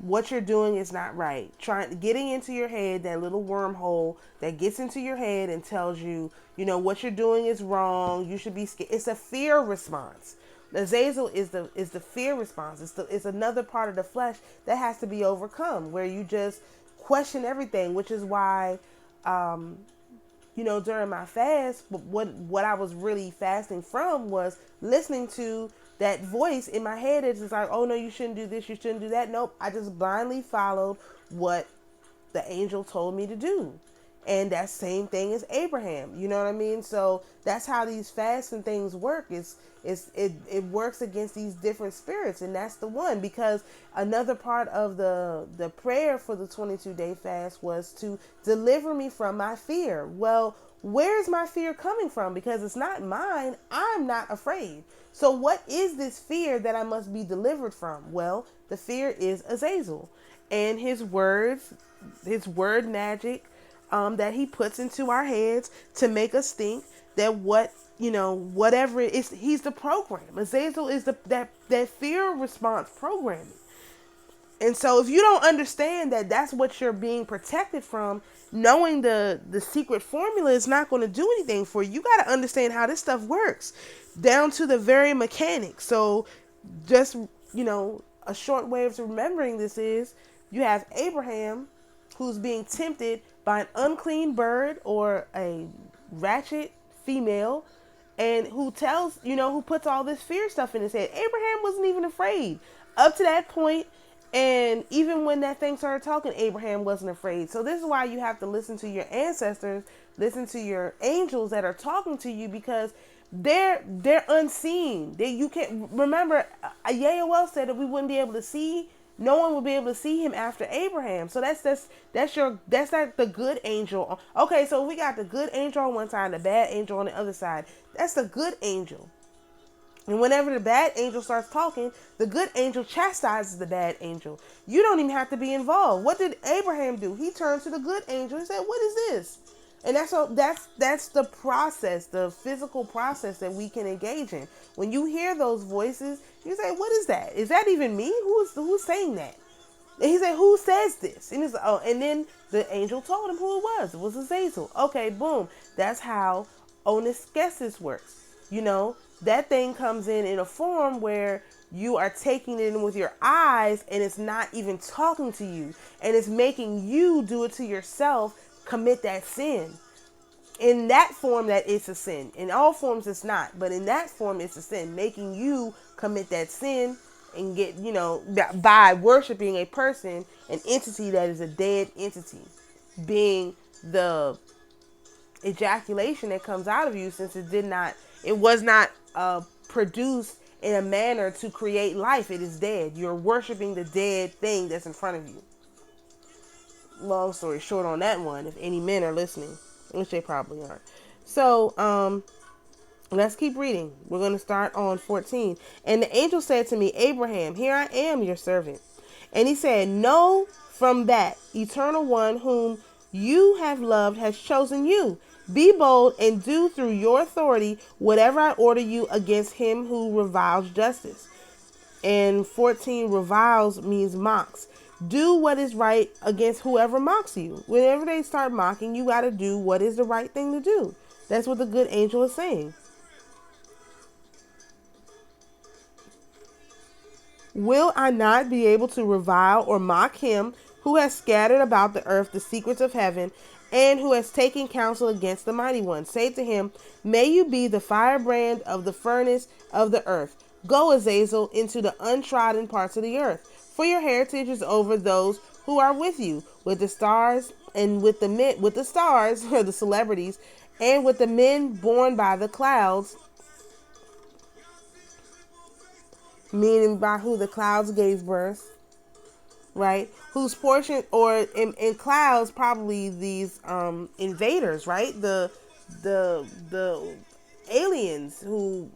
Speaker 1: what you're doing is not right. Getting into your head, that little wormhole that gets into your head and tells you, what you're doing is wrong. You should be scared. It's a fear response. Azazel is the fear response. It's another part of the flesh that has to be overcome, where you just question everything, which is why, during my fast, what I was really fasting from was listening to that voice in my head. It's just like, oh no, you shouldn't do this, you shouldn't do that. Nope, I just blindly followed what the angel told me to do. And that same thing is Abraham. You know what I mean? So that's how these fasts and things work. It works against these different spirits, and that's the one. Because another part of the prayer for the 22-day fast was to deliver me from my fear. Well, where is my fear coming from? Because it's not mine. I'm not afraid. So what is this fear that I must be delivered from? Well, the fear is Azazel and his words, his word magic, that he puts into our heads to make us think that whatever it is, he's the program. Azazel is that fear response programming. And so if you don't understand that that's what you're being protected from, knowing the secret formula is not going to do anything for you. You got to understand how this stuff works down to the very mechanics. So just, a short way of remembering this is you have Abraham who's being tempted by an unclean bird or a ratchet female, and who puts all this fear stuff in his head. Abraham wasn't even afraid up to that point. And even when that thing started talking, Abraham wasn't afraid. So this is why you have to listen to your ancestors, listen to your angels that are talking to you, because they're unseen. You can't remember. IAO said that we wouldn't be able to see. No one would be able to see him after Abraham. So that's like the good angel. Okay, so we got the good angel on one side, and the bad angel on the other side. That's the good angel. And whenever the bad angel starts talking, the good angel chastises the bad angel. You don't even have to be involved. What did Abraham do? He turned to the good angel and said, "What is this?" And that's the process, the physical process that we can engage in. When you hear those voices, you say, "What is that? Is that even me? Who's saying that?" And he said, "Who says this?" And he's like, "Oh," and then the angel told him who it was. It was Azazel. Okay, boom. That's how oniskesis works. That thing comes in a form where you are taking it in with your eyes, and it's not even talking to you, and it's making you do it to yourself, commit that sin. In that form, that it's a sin. In all forms, it's not, but in that form, it's a sin, making you commit that sin and get, by worshiping a person, an entity that is a dead entity, being the ejaculation that comes out of you, since it was not produced in a manner to create life. It is dead. You're worshiping the dead thing that's in front of you. Long story short on that one, if any men are listening, which they probably aren't. So let's keep reading. We're going to start on 14. And the angel said to me, "Abraham, here I am, your servant." And he said, "Know from that eternal one whom you have loved has chosen you. Be bold and do through your authority whatever I order you against him who reviles justice." And 14, reviles means mocks. Do what is right against whoever mocks you. Whenever they start mocking, you got to do what is the right thing to do. That's what the good angel is saying. Will I not be able to revile or mock him who has scattered about the earth the secrets of heaven, and who has taken counsel against the mighty one? Say to him, may you be the firebrand of the furnace of the earth. Go, Azazel, into the untrodden parts of the earth, for your heritage is over those who are with you, with the stars, and with the stars, or the celebrities, and with the men born by the clouds, meaning by who the clouds gave birth, right? Whose portion, or in clouds, probably these invaders, right? The aliens who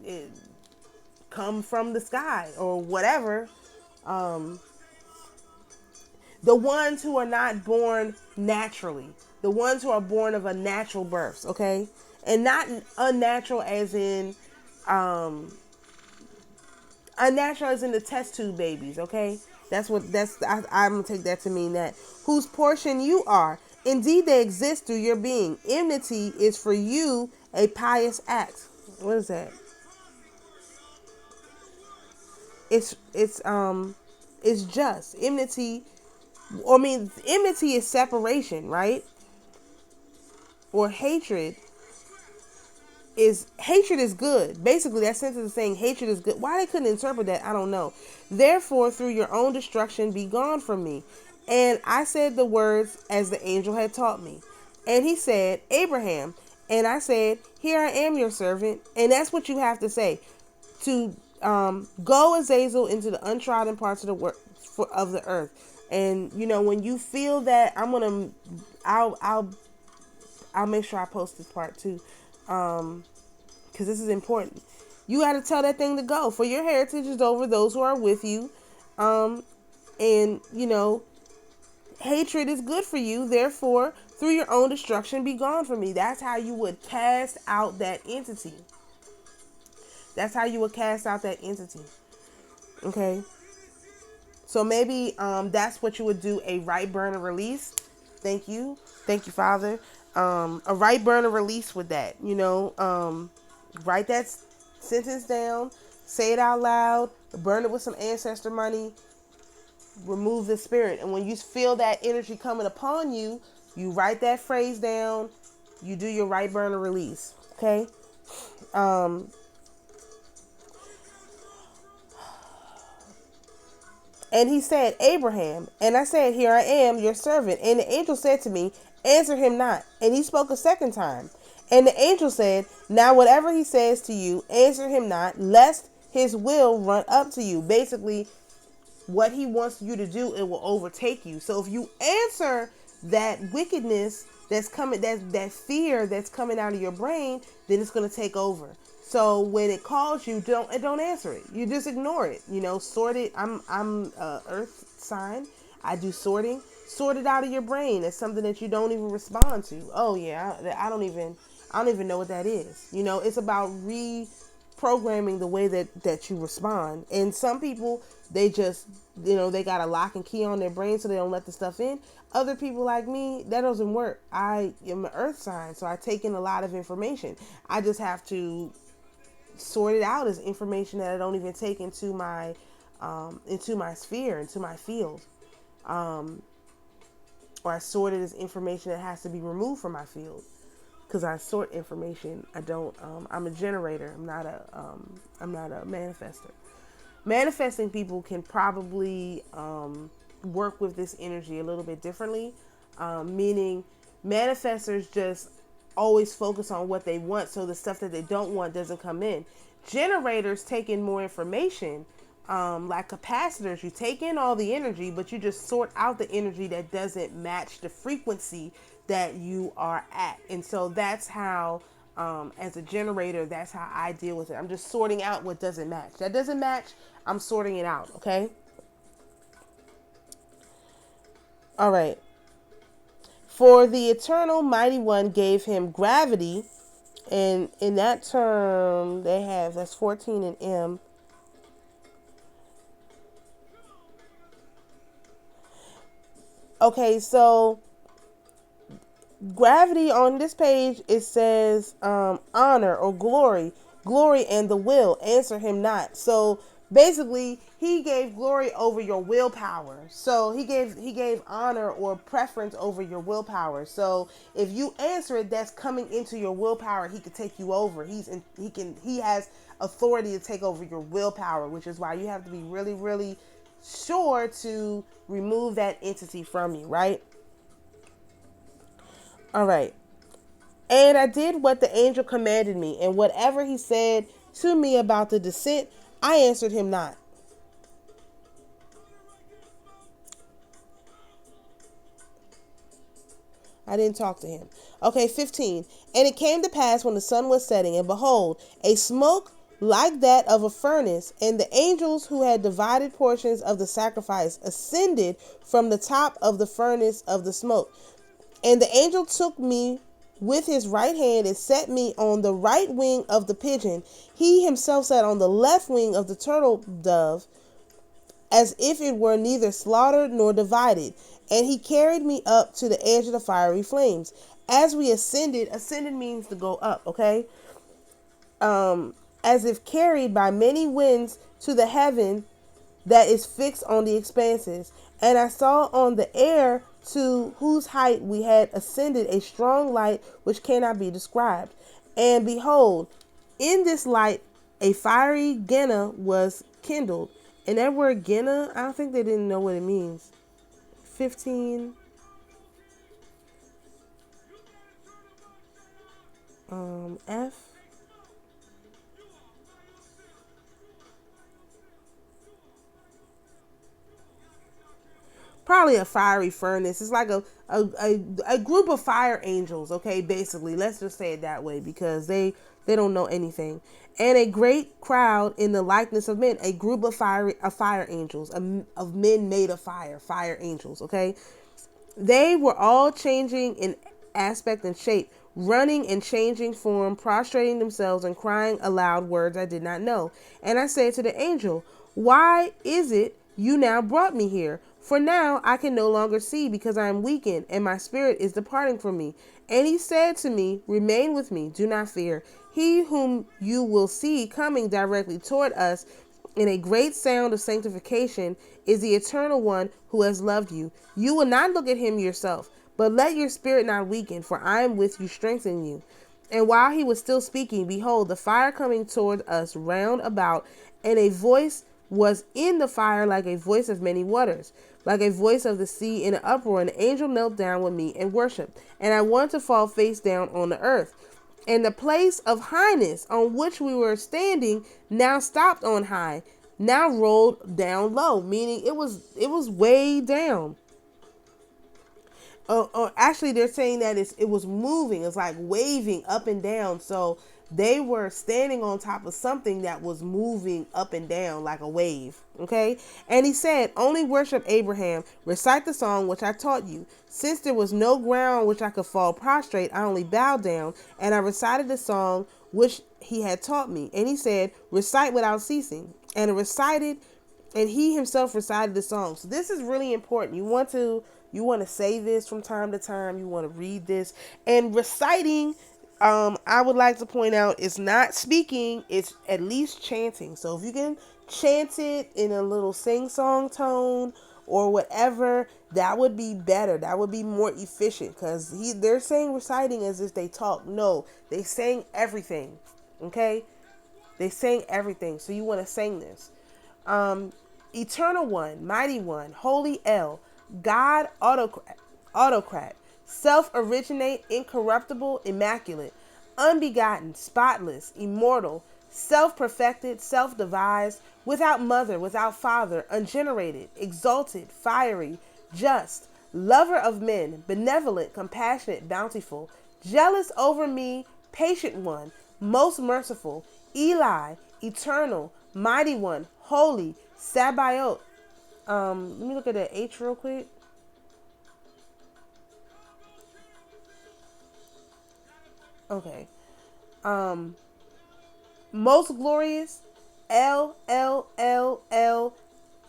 Speaker 1: come from the sky or whatever. The ones who are not born naturally, the ones who are born of a natural birth, okay? And not unnatural as in unnatural as in the test tube babies, okay? I'm gonna take that to mean that. Whose portion you are. Indeed, they exist through your being. Enmity is for you a pious act. What is that? It's just enmity. Enmity is separation, right? Or hatred is good. Basically, that sentence is saying hatred is good. Why they couldn't interpret that, I don't know. Therefore, through your own destruction, be gone from me. And I said the words as the angel had taught me. And he said, Abraham. And I said, here I am, your servant. And that's what you have to say. To go, Azazel, into the untrodden parts of of the earth. And when you feel that, I'll make sure I post this part too, because this is important. You got to tell that thing to go. For your heritage is over those who are with you, and hatred is good for you. Therefore, through your own destruction, be gone from me. That's how you would cast out that entity. That's how you would cast out that entity. Okay. So maybe that's what you would do, a right burner release. Thank you, Father. A right burner release with that. Write that sentence down, say it out loud, burn it with some ancestor money, remove the spirit. And when you feel that energy coming upon you, you write that phrase down, you do your right burner release. Okay. And he said, Abraham. And I said, here I am, your servant. And the angel said to me, answer him not. And he spoke a second time. And the angel said, now whatever he says to you, answer him not, lest his will run up to you. Basically, what he wants you to do, it will overtake you. So if you answer that wickedness that's coming, that fear that's coming out of your brain, then it's going to take over. So when it calls you, don't answer it. You just ignore it. Sort it. I'm earth sign. I do sorting. Sort it out of your brain. It's something that you don't even respond to. Oh yeah, I don't even know what that is. It's about reprogramming the way that you respond. And some people, they just they got a lock and key on their brain so they don't let the stuff in. Other people like me, that doesn't work. I am an earth sign, so I take in a lot of information. I just have to sort it out as information that I don't even take into my sphere, into my field, or I sort it as information that has to be removed from my field, because I sort information. I don't. I'm a generator. I'm not a manifester. Manifesting people can probably work with this energy a little bit differently, meaning manifestors just always focus on what they want, so the stuff that they don't want doesn't come in. Generators take in more information, like capacitors. You take in all the energy, but you just sort out the energy that doesn't match the frequency that you are at. And so that's how, as a generator, that's how I deal with it. I'm just sorting out what doesn't match. That doesn't match, I'm sorting it out. Okay. All right. For the eternal mighty one gave him gravity, and in that term they have, that's 14 in M. Okay, so gravity on this page, it says honor or glory and the will, answer him not. So basically, he gave glory over your willpower. So he gave honor or preference over your willpower. So if you answer it, that's coming into your willpower. He could take you over. He has authority to take over your willpower, which is why you have to be really, really sure to remove that entity from you, right? All right. And I did what the angel commanded me, and whatever he said to me about the descent, I answered him not. I didn't talk to him. Okay, 15. And it came to pass when the sun was setting, and behold, a smoke like that of a furnace, and the angels who had divided portions of the sacrifice ascended from the top of the furnace of the smoke. And the angel took me with his right hand and set me on the right wing of the pigeon. He himself sat on the left wing of the turtle dove, as if it were neither slaughtered nor divided. And he carried me up to the edge of the fiery flames. As we ascended means to go up, okay? As if carried by many winds to the heaven that is fixed on the expanses. And I saw on the air, to whose height we had ascended, a strong light which cannot be described. And behold, in this light a fiery genna was kindled. And that word genna, I don't think they didn't know what it means. 15. F. Probably a fiery furnace. It's like a group of fire angels, okay, basically. Let's just say it that way because they don't know anything. And a great crowd in the likeness of men, a group of fire angels, of men made of fire angels, okay? They were all changing in aspect and shape, running and changing form, prostrating themselves and crying aloud words I did not know. And I said to the angel, why is it you now brought me here? For now I can no longer see because I am weakened and my spirit is departing from me. And he said to me, remain with me, do not fear. He whom you will see coming directly toward us in a great sound of sanctification is the eternal one who has loved you. You will not look at him yourself, but let your spirit not weaken, for I am with you, strengthening you. And while he was still speaking, behold, the fire coming toward us round about, and a voice was in the fire like a voice of many waters, like a voice of the sea in an uproar. And the angel knelt down with me and worshipped, and I wanted to fall face down on the earth. And the place of highness on which we were standing now stopped on high, now rolled down low, meaning it was way down. Or actually, they're saying that it was moving. It's like waving up and down. So they were standing on top of something that was moving up and down like a wave. Okay. And he said, only worship Abraham, recite the song which I taught you. Since there was no ground which I could fall prostrate, I only bowed down and I recited the song which he had taught me. And he said, recite without ceasing. And I recited, and he himself recited the song. So this is really important. You want to say this from time to time. You want to read this. And reciting, I would like to point out, is not speaking, it's at least chanting. So if you can chant it in a little sing-song tone or whatever, that would be better. That would be more efficient, because they're saying reciting as if they talk. No, they saying everything. Okay? They saying everything. So you want to sing this. Eternal One, Mighty One, Holy El, God autocrat, self-originate, incorruptible, immaculate, unbegotten, spotless, immortal, self-perfected, self-devised, without mother, without father, ungenerated, exalted, fiery, just, lover of men, benevolent, compassionate, bountiful, jealous over me, patient one, most merciful, Eli, eternal, mighty one, holy, Sabaoth. Let me look at that H real quick. Okay. Most glorious, L,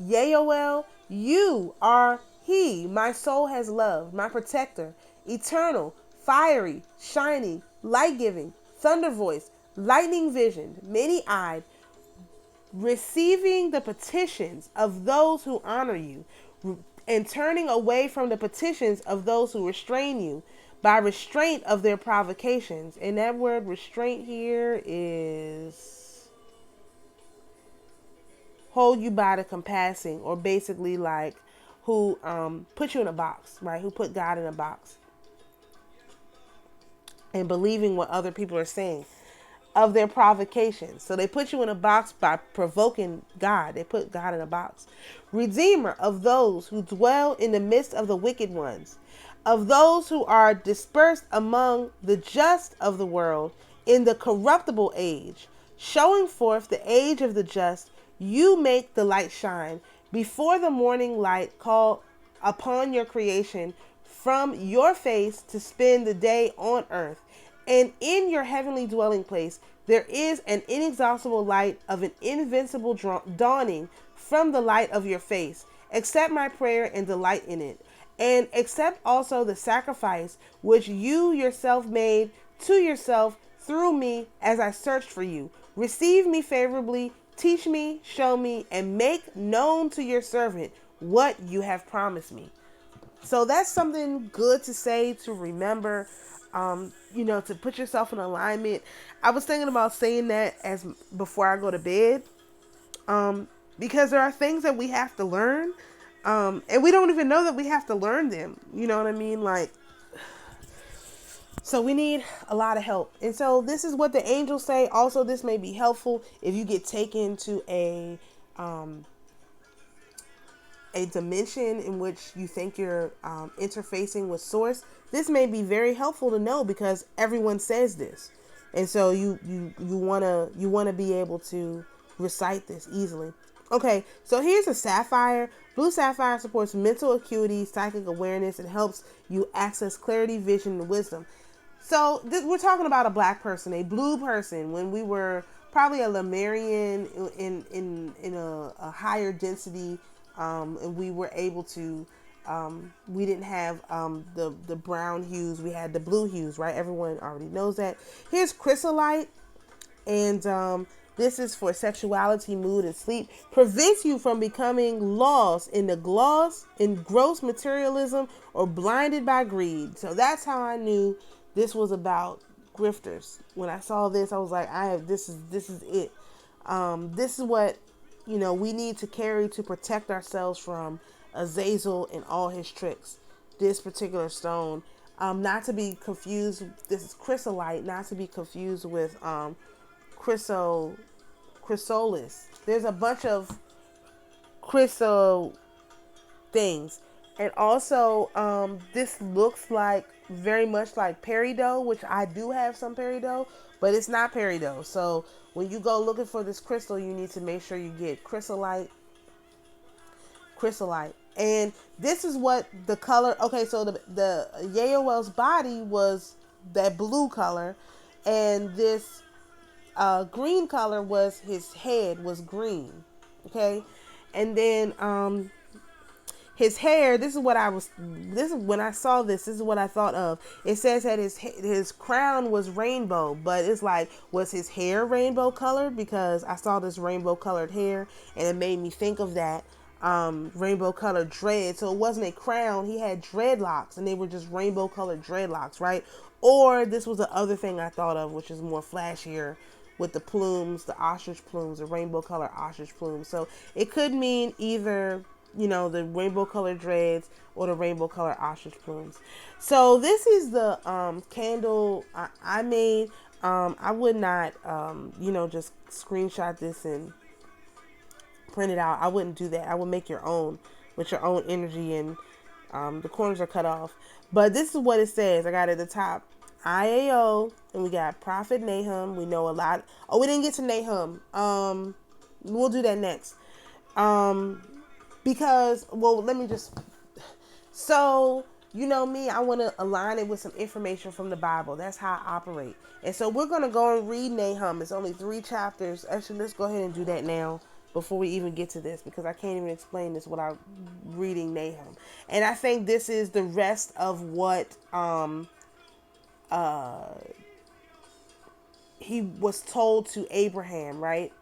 Speaker 1: Yael, you are he my soul has loved, my protector, eternal, fiery, shining, light-giving, thunder voice, lightning vision, many-eyed, receiving the petitions of those who honor you, and turning away from the petitions of those who restrain you by restraint of their provocations. And that word restraint here is hold you by the compassing, or basically like who put you in a box, right? Who put God in a box and believing what other people are saying of their provocations. So they put you in a box by provoking God. They put God in a box. Redeemer of those who dwell in the midst of the wicked ones, of those who are dispersed among the just of the world in the corruptible age, showing forth the age of the just, you make the light shine before the morning light, call upon your creation from your face to spend the day on earth. And in your heavenly dwelling place, there is an inexhaustible light of an invincible dawning from the light of your face. Accept my prayer and delight in it. And accept also the sacrifice which you yourself made to yourself through me as I searched for you. Receive me favorably, teach me, show me, and make known to your servant what you have promised me. So that's something good to say, to remember, to put yourself in alignment. I was thinking about saying that as before I go to bed, because there are things that we have to learn, and we don't even know that we have to learn them. You know what I mean? Like, So we need a lot of help. And so this is what the angels say. Also, this may be helpful if you get taken to a dimension in which you think you're interfacing with source. This may be very helpful to know because everyone says this. And so you wanna be able to recite this easily. Okay, so here's a sapphire. Blue sapphire supports mental acuity, psychic awareness, and helps you access clarity, vision, and wisdom. So we're talking about a black person, a blue person. When we were probably a Lemurian in a higher density, and we were able to. We didn't have the brown hues. We had the blue hues, right? Everyone already knows that. Here's chrysolite, and this is for sexuality, mood, and sleep. Prevents you from becoming lost in gross materialism or blinded by greed. So that's how I knew this was about grifters. When I saw this, I was like, this is it. This is what we need to carry to protect ourselves from Azazel and all his tricks. This particular stone, not to be confused. This is chrysolite, not to be confused with chrysalis. There's a bunch of chryso things, and also this looks like very much like peridot, which I do have some peridot, but it's not peridot. So when you go looking for this crystal, you need to make sure you get chrysolite. And this is what the color. Okay, so the Yaoel's body was that blue color, and this green color was his head was green. Okay, and then his hair. This is when I saw this. This is what I thought of. It says that his crown was rainbow, but it's like, was his hair rainbow colored? Because I saw this rainbow colored hair, and it made me think of that. Rainbow colored dread. So it wasn't a crown. He had dreadlocks, and they were just rainbow colored dreadlocks, right? Or this was the other thing I thought of, which is more flashier, with the plumes, the ostrich plumes, the rainbow colored ostrich plumes. So it could mean either the rainbow colored dreads or the rainbow colored ostrich plumes. So this is the candle I made. I would not just screenshot this and print it out. I wouldn't do that. I would make your own with your own energy, and the corners are cut off. But this is what it says. I got at the top IAO, and we got Prophet Nahum. We know a lot. Oh, we didn't get to Nahum. We'll do that next. Because, well, let me just, so, me, I want to align it with some information from the Bible. That's how I operate. And so we're going to go and read Nahum. It's only 3 chapters. Actually, let's go ahead and do that now before we even get to this, because I can't even explain this without reading Nahum. And I think this is the rest of what he was told to Abraham, right?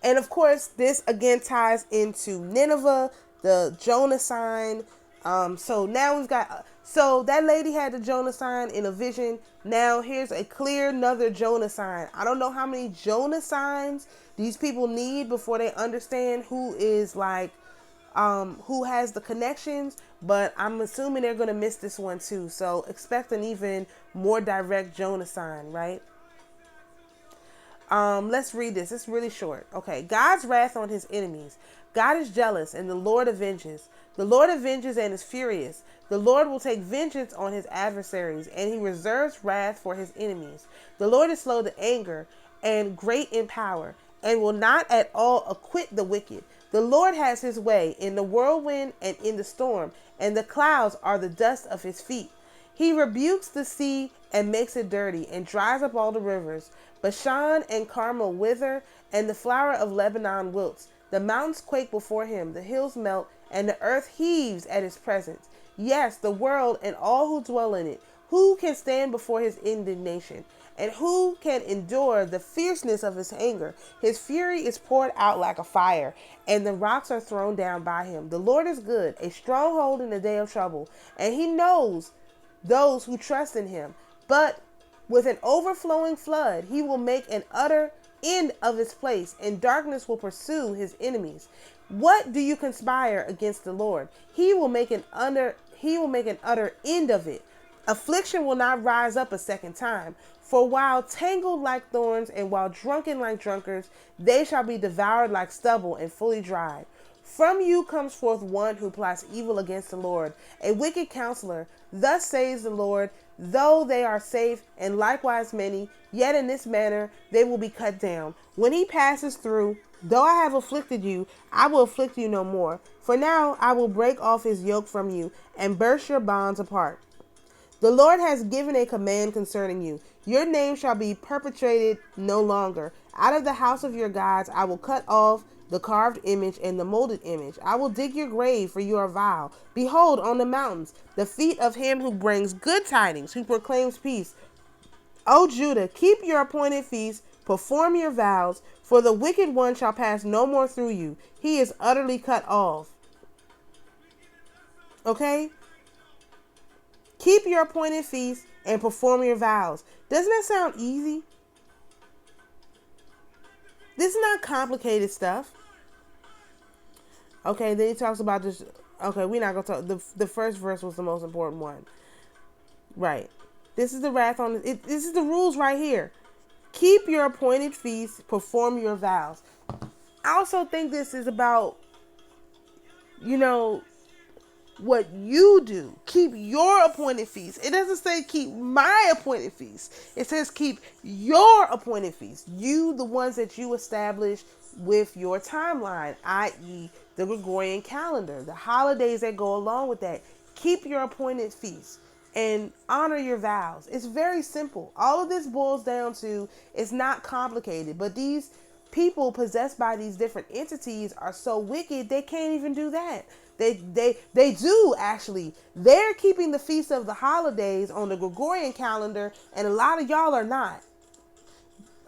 Speaker 1: And of course, this again ties into Nineveh, the Jonah sign. So now we've got, so that lady had the Jonah sign in a vision. Now here's a clear another Jonah sign. I don't know how many Jonah signs these people need before they understand who is like, who has the connections, but I'm assuming they're going to miss this one too. So expect an even more direct Jonah sign, right? Let's read this. It's really short. Okay. God's wrath on his enemies. God is jealous and the Lord avenges. The Lord avenges and is furious. The Lord will take vengeance on his adversaries, and he reserves wrath for his enemies. The Lord is slow to anger and great in power, and will not at all acquit the wicked. The Lord has his way in the whirlwind and in the storm, and the clouds are the dust of his feet. He rebukes the sea and makes it dirty, and dries up all the rivers. Bashan and Carmel wither, and the flower of Lebanon wilts. The mountains quake before him, the hills melt, and the earth heaves at his presence. Yes, the world and all who dwell in it. Who can stand before his indignation? And who can endure the fierceness of his anger? His fury is poured out like a fire, and the rocks are thrown down by him. The Lord is good, a stronghold in the day of trouble, and he knows those who trust in him. But with an overflowing flood, he will make an utter end of his place, and darkness will pursue his enemies. What do you conspire against the Lord? He will make an utter end of it. Affliction will not rise up a second time. For while tangled like thorns and while drunken like drunkards, they shall be devoured like stubble and fully dried. From you comes forth one who plots evil against the Lord, a wicked counselor. Thus says the Lord, though they are safe, and likewise many, yet in this manner they will be cut down. When he passes through, though I have afflicted you, I will afflict you no more. For now I will break off his yoke from you, and burst your bonds apart. The Lord has given a command concerning you. Your name shall be perpetrated no longer. Out of the house of your gods I will cut off the carved image and the molded image. I will dig your grave, for you are vile. Behold, on the mountains, the feet of him who brings good tidings, who proclaims peace. O Judah, keep your appointed feasts, perform your vows, for the wicked one shall pass no more through you. He is utterly cut off. Okay? Keep your appointed feasts and perform your vows. Doesn't that sound easy? This is not complicated stuff. Okay, then he talks about this. Okay, we're not going to talk. The first verse was the most important one. Right. This is the wrath on it. This is the rules right here. Keep your appointed feasts, perform your vows. I also think this is about, what you do. Keep your appointed feast. It doesn't say keep my appointed feast. It says keep your appointed feast. You, the ones that you establish with your timeline, i.e. the Gregorian calendar, the holidays that go along with that. Keep your appointed feast and honor your vows. It's very simple. All of this boils down to, it's not complicated, but these people possessed by these different entities are so wicked they can't even do that. They do actually. They're keeping the feast of the holidays on the Gregorian calendar, and a lot of y'all are not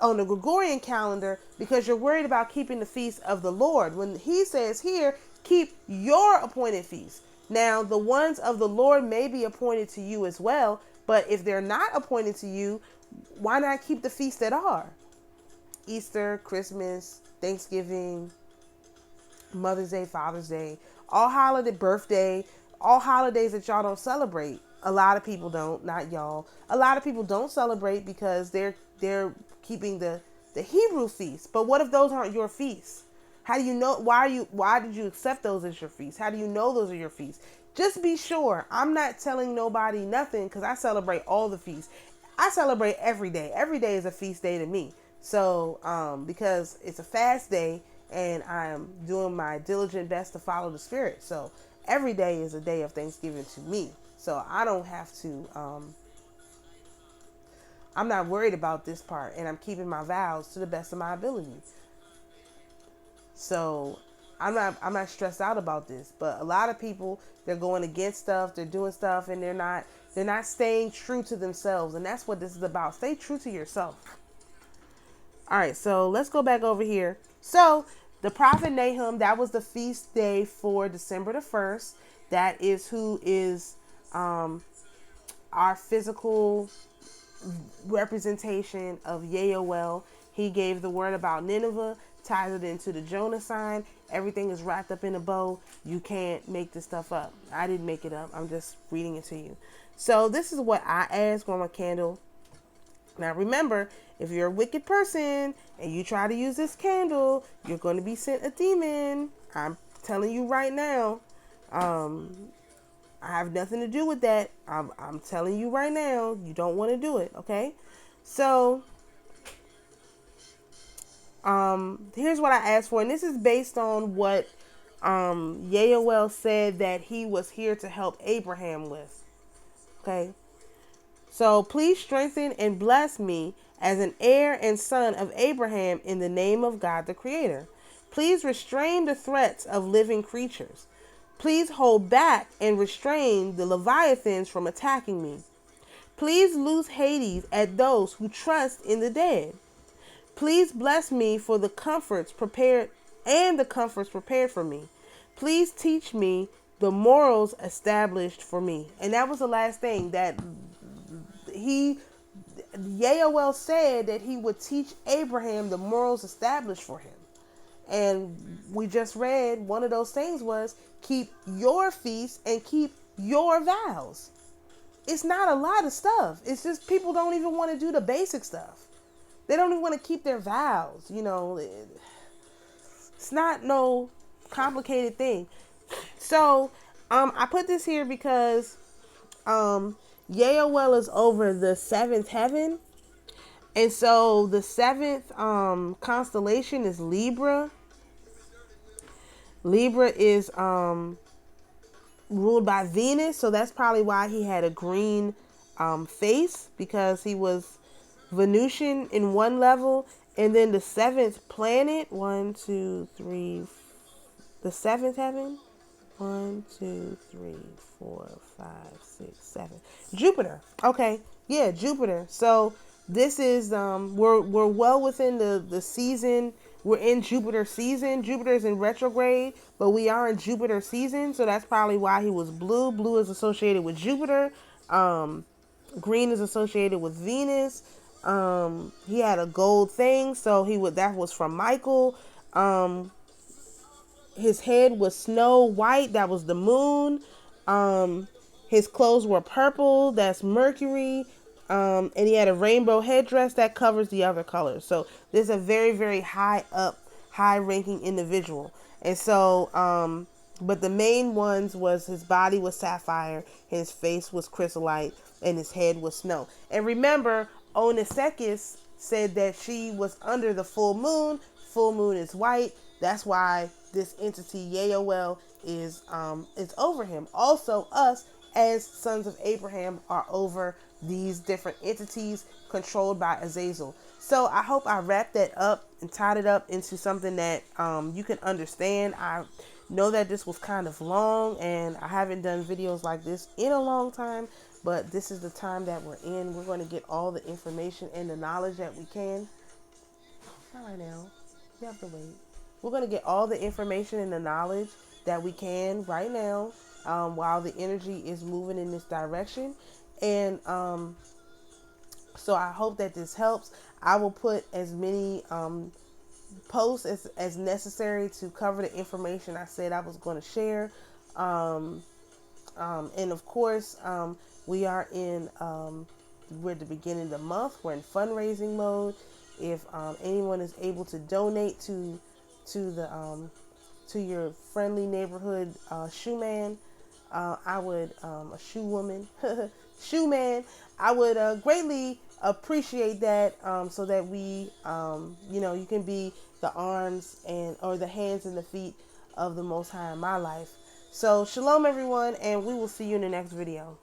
Speaker 1: on the Gregorian calendar because you're worried about keeping the feast of the Lord. When he says here, keep your appointed feast. Now, the ones of the Lord may be appointed to you as well, but if they're not appointed to you, why not keep the feasts that are? Easter, Christmas, Thanksgiving, Mother's Day, Father's Day, all holiday, birthday, all holidays that y'all don't celebrate. A lot of people don't, not y'all. A lot of people don't celebrate because they're keeping the Hebrew feast. But what if those aren't your feasts? How do you know? Why did you accept those as your feasts? How do you know those are your feasts? Just be sure. I'm not telling nobody nothing because I celebrate all the feasts. I celebrate every day. Every day is a feast day to me. So, because it's a fast day and I'm doing my diligent best to follow the Spirit. So every day is a day of Thanksgiving to me. So I don't have to, I'm not worried about this part, and I'm keeping my vows to the best of my ability. So I'm not stressed out about this, but a lot of people, they're going against stuff, they're doing stuff, and they're not staying true to themselves. And that's what this is about. Stay true to yourself. All right, so let's go back over here. So the prophet Nahum, that was the feast day for December the 1st. That is who is our physical representation of Yael. He gave the word about Nineveh, ties it into the Jonah sign. Everything is wrapped up in a bow. You can't make this stuff up. I didn't make it up. I'm just reading it to you. So this is what I asked on my candle. Now remember, if you're a wicked person and you try to use this candle, you're going to be sent a demon. I'm telling you right now. I have nothing to do with that. I'm telling you right now, you don't want to do it, okay? So, here's what I asked for, and this is based on what Yael said that he was here to help Abraham with, okay? So, please strengthen and bless me as an heir and son of Abraham in the name of God the Creator. Please restrain the threats of living creatures. Please hold back and restrain the Leviathans from attacking me. Please loose Hades at those who trust in the dead. Please bless me for the comforts prepared for me. Please teach me the morals established for me. And that was the last thing that Yael said, that he would teach Abraham the morals established for him. And we just read one of those things was keep your feasts and keep your vows. it's not a lot of stuff. It's just people don't even want to do the basic stuff. They don't even want to keep their vows. You know, it's not no complicated thing. So, I put this here because Yael is over the seventh heaven. And so the seventh constellation is Libra. Libra is ruled by Venus, so that's probably why he had a green face, because he was Venusian in one level. And then the seventh planet, the seventh heaven, 1, 2, 3, 4, 5, 6, 7. Jupiter. Okay, yeah, Jupiter. So this is we're well within the season. We're in Jupiter season. Jupiter is in retrograde, but we are in Jupiter season, so that's probably why he was blue. Blue is associated with Jupiter. Green is associated with Venus. He had a gold thing, so that was from Michael. His head was snow white, that was the moon. His clothes were purple, that's Mercury. And he had a rainbow headdress that covers the other colors. So this is a very, very high ranking individual. And so, but the main ones was his body was sapphire, his face was chrysolite, and his head was snow. And remember, Onisekis said that she was under the full moon. Full moon is white. That's why this entity, Yael, is over him. Also, us as sons of Abraham are over these different entities controlled by Azazel. So I hope I wrapped that up and tied it up into something that you can understand. I know that this was kind of long, and I haven't done videos like this in a long time, but this is the time that we're in. We're going to get all the information and the knowledge that we can. Not right now. You have to wait. We're going to get all the information and the knowledge that we can right now, while the energy is moving in this direction. And so I hope that this helps. I will put as many posts as necessary to cover the information I said I was going to share. And of course, we are we're at the beginning of the month. We're in fundraising mode. If anyone is able to donate to your friendly neighborhood shoe man, I would a shoe woman, shoe man, I would greatly appreciate that, so that we you can be the arms or the hands and the feet of the Most High in my life. So shalom everyone, and we will see you in the next video.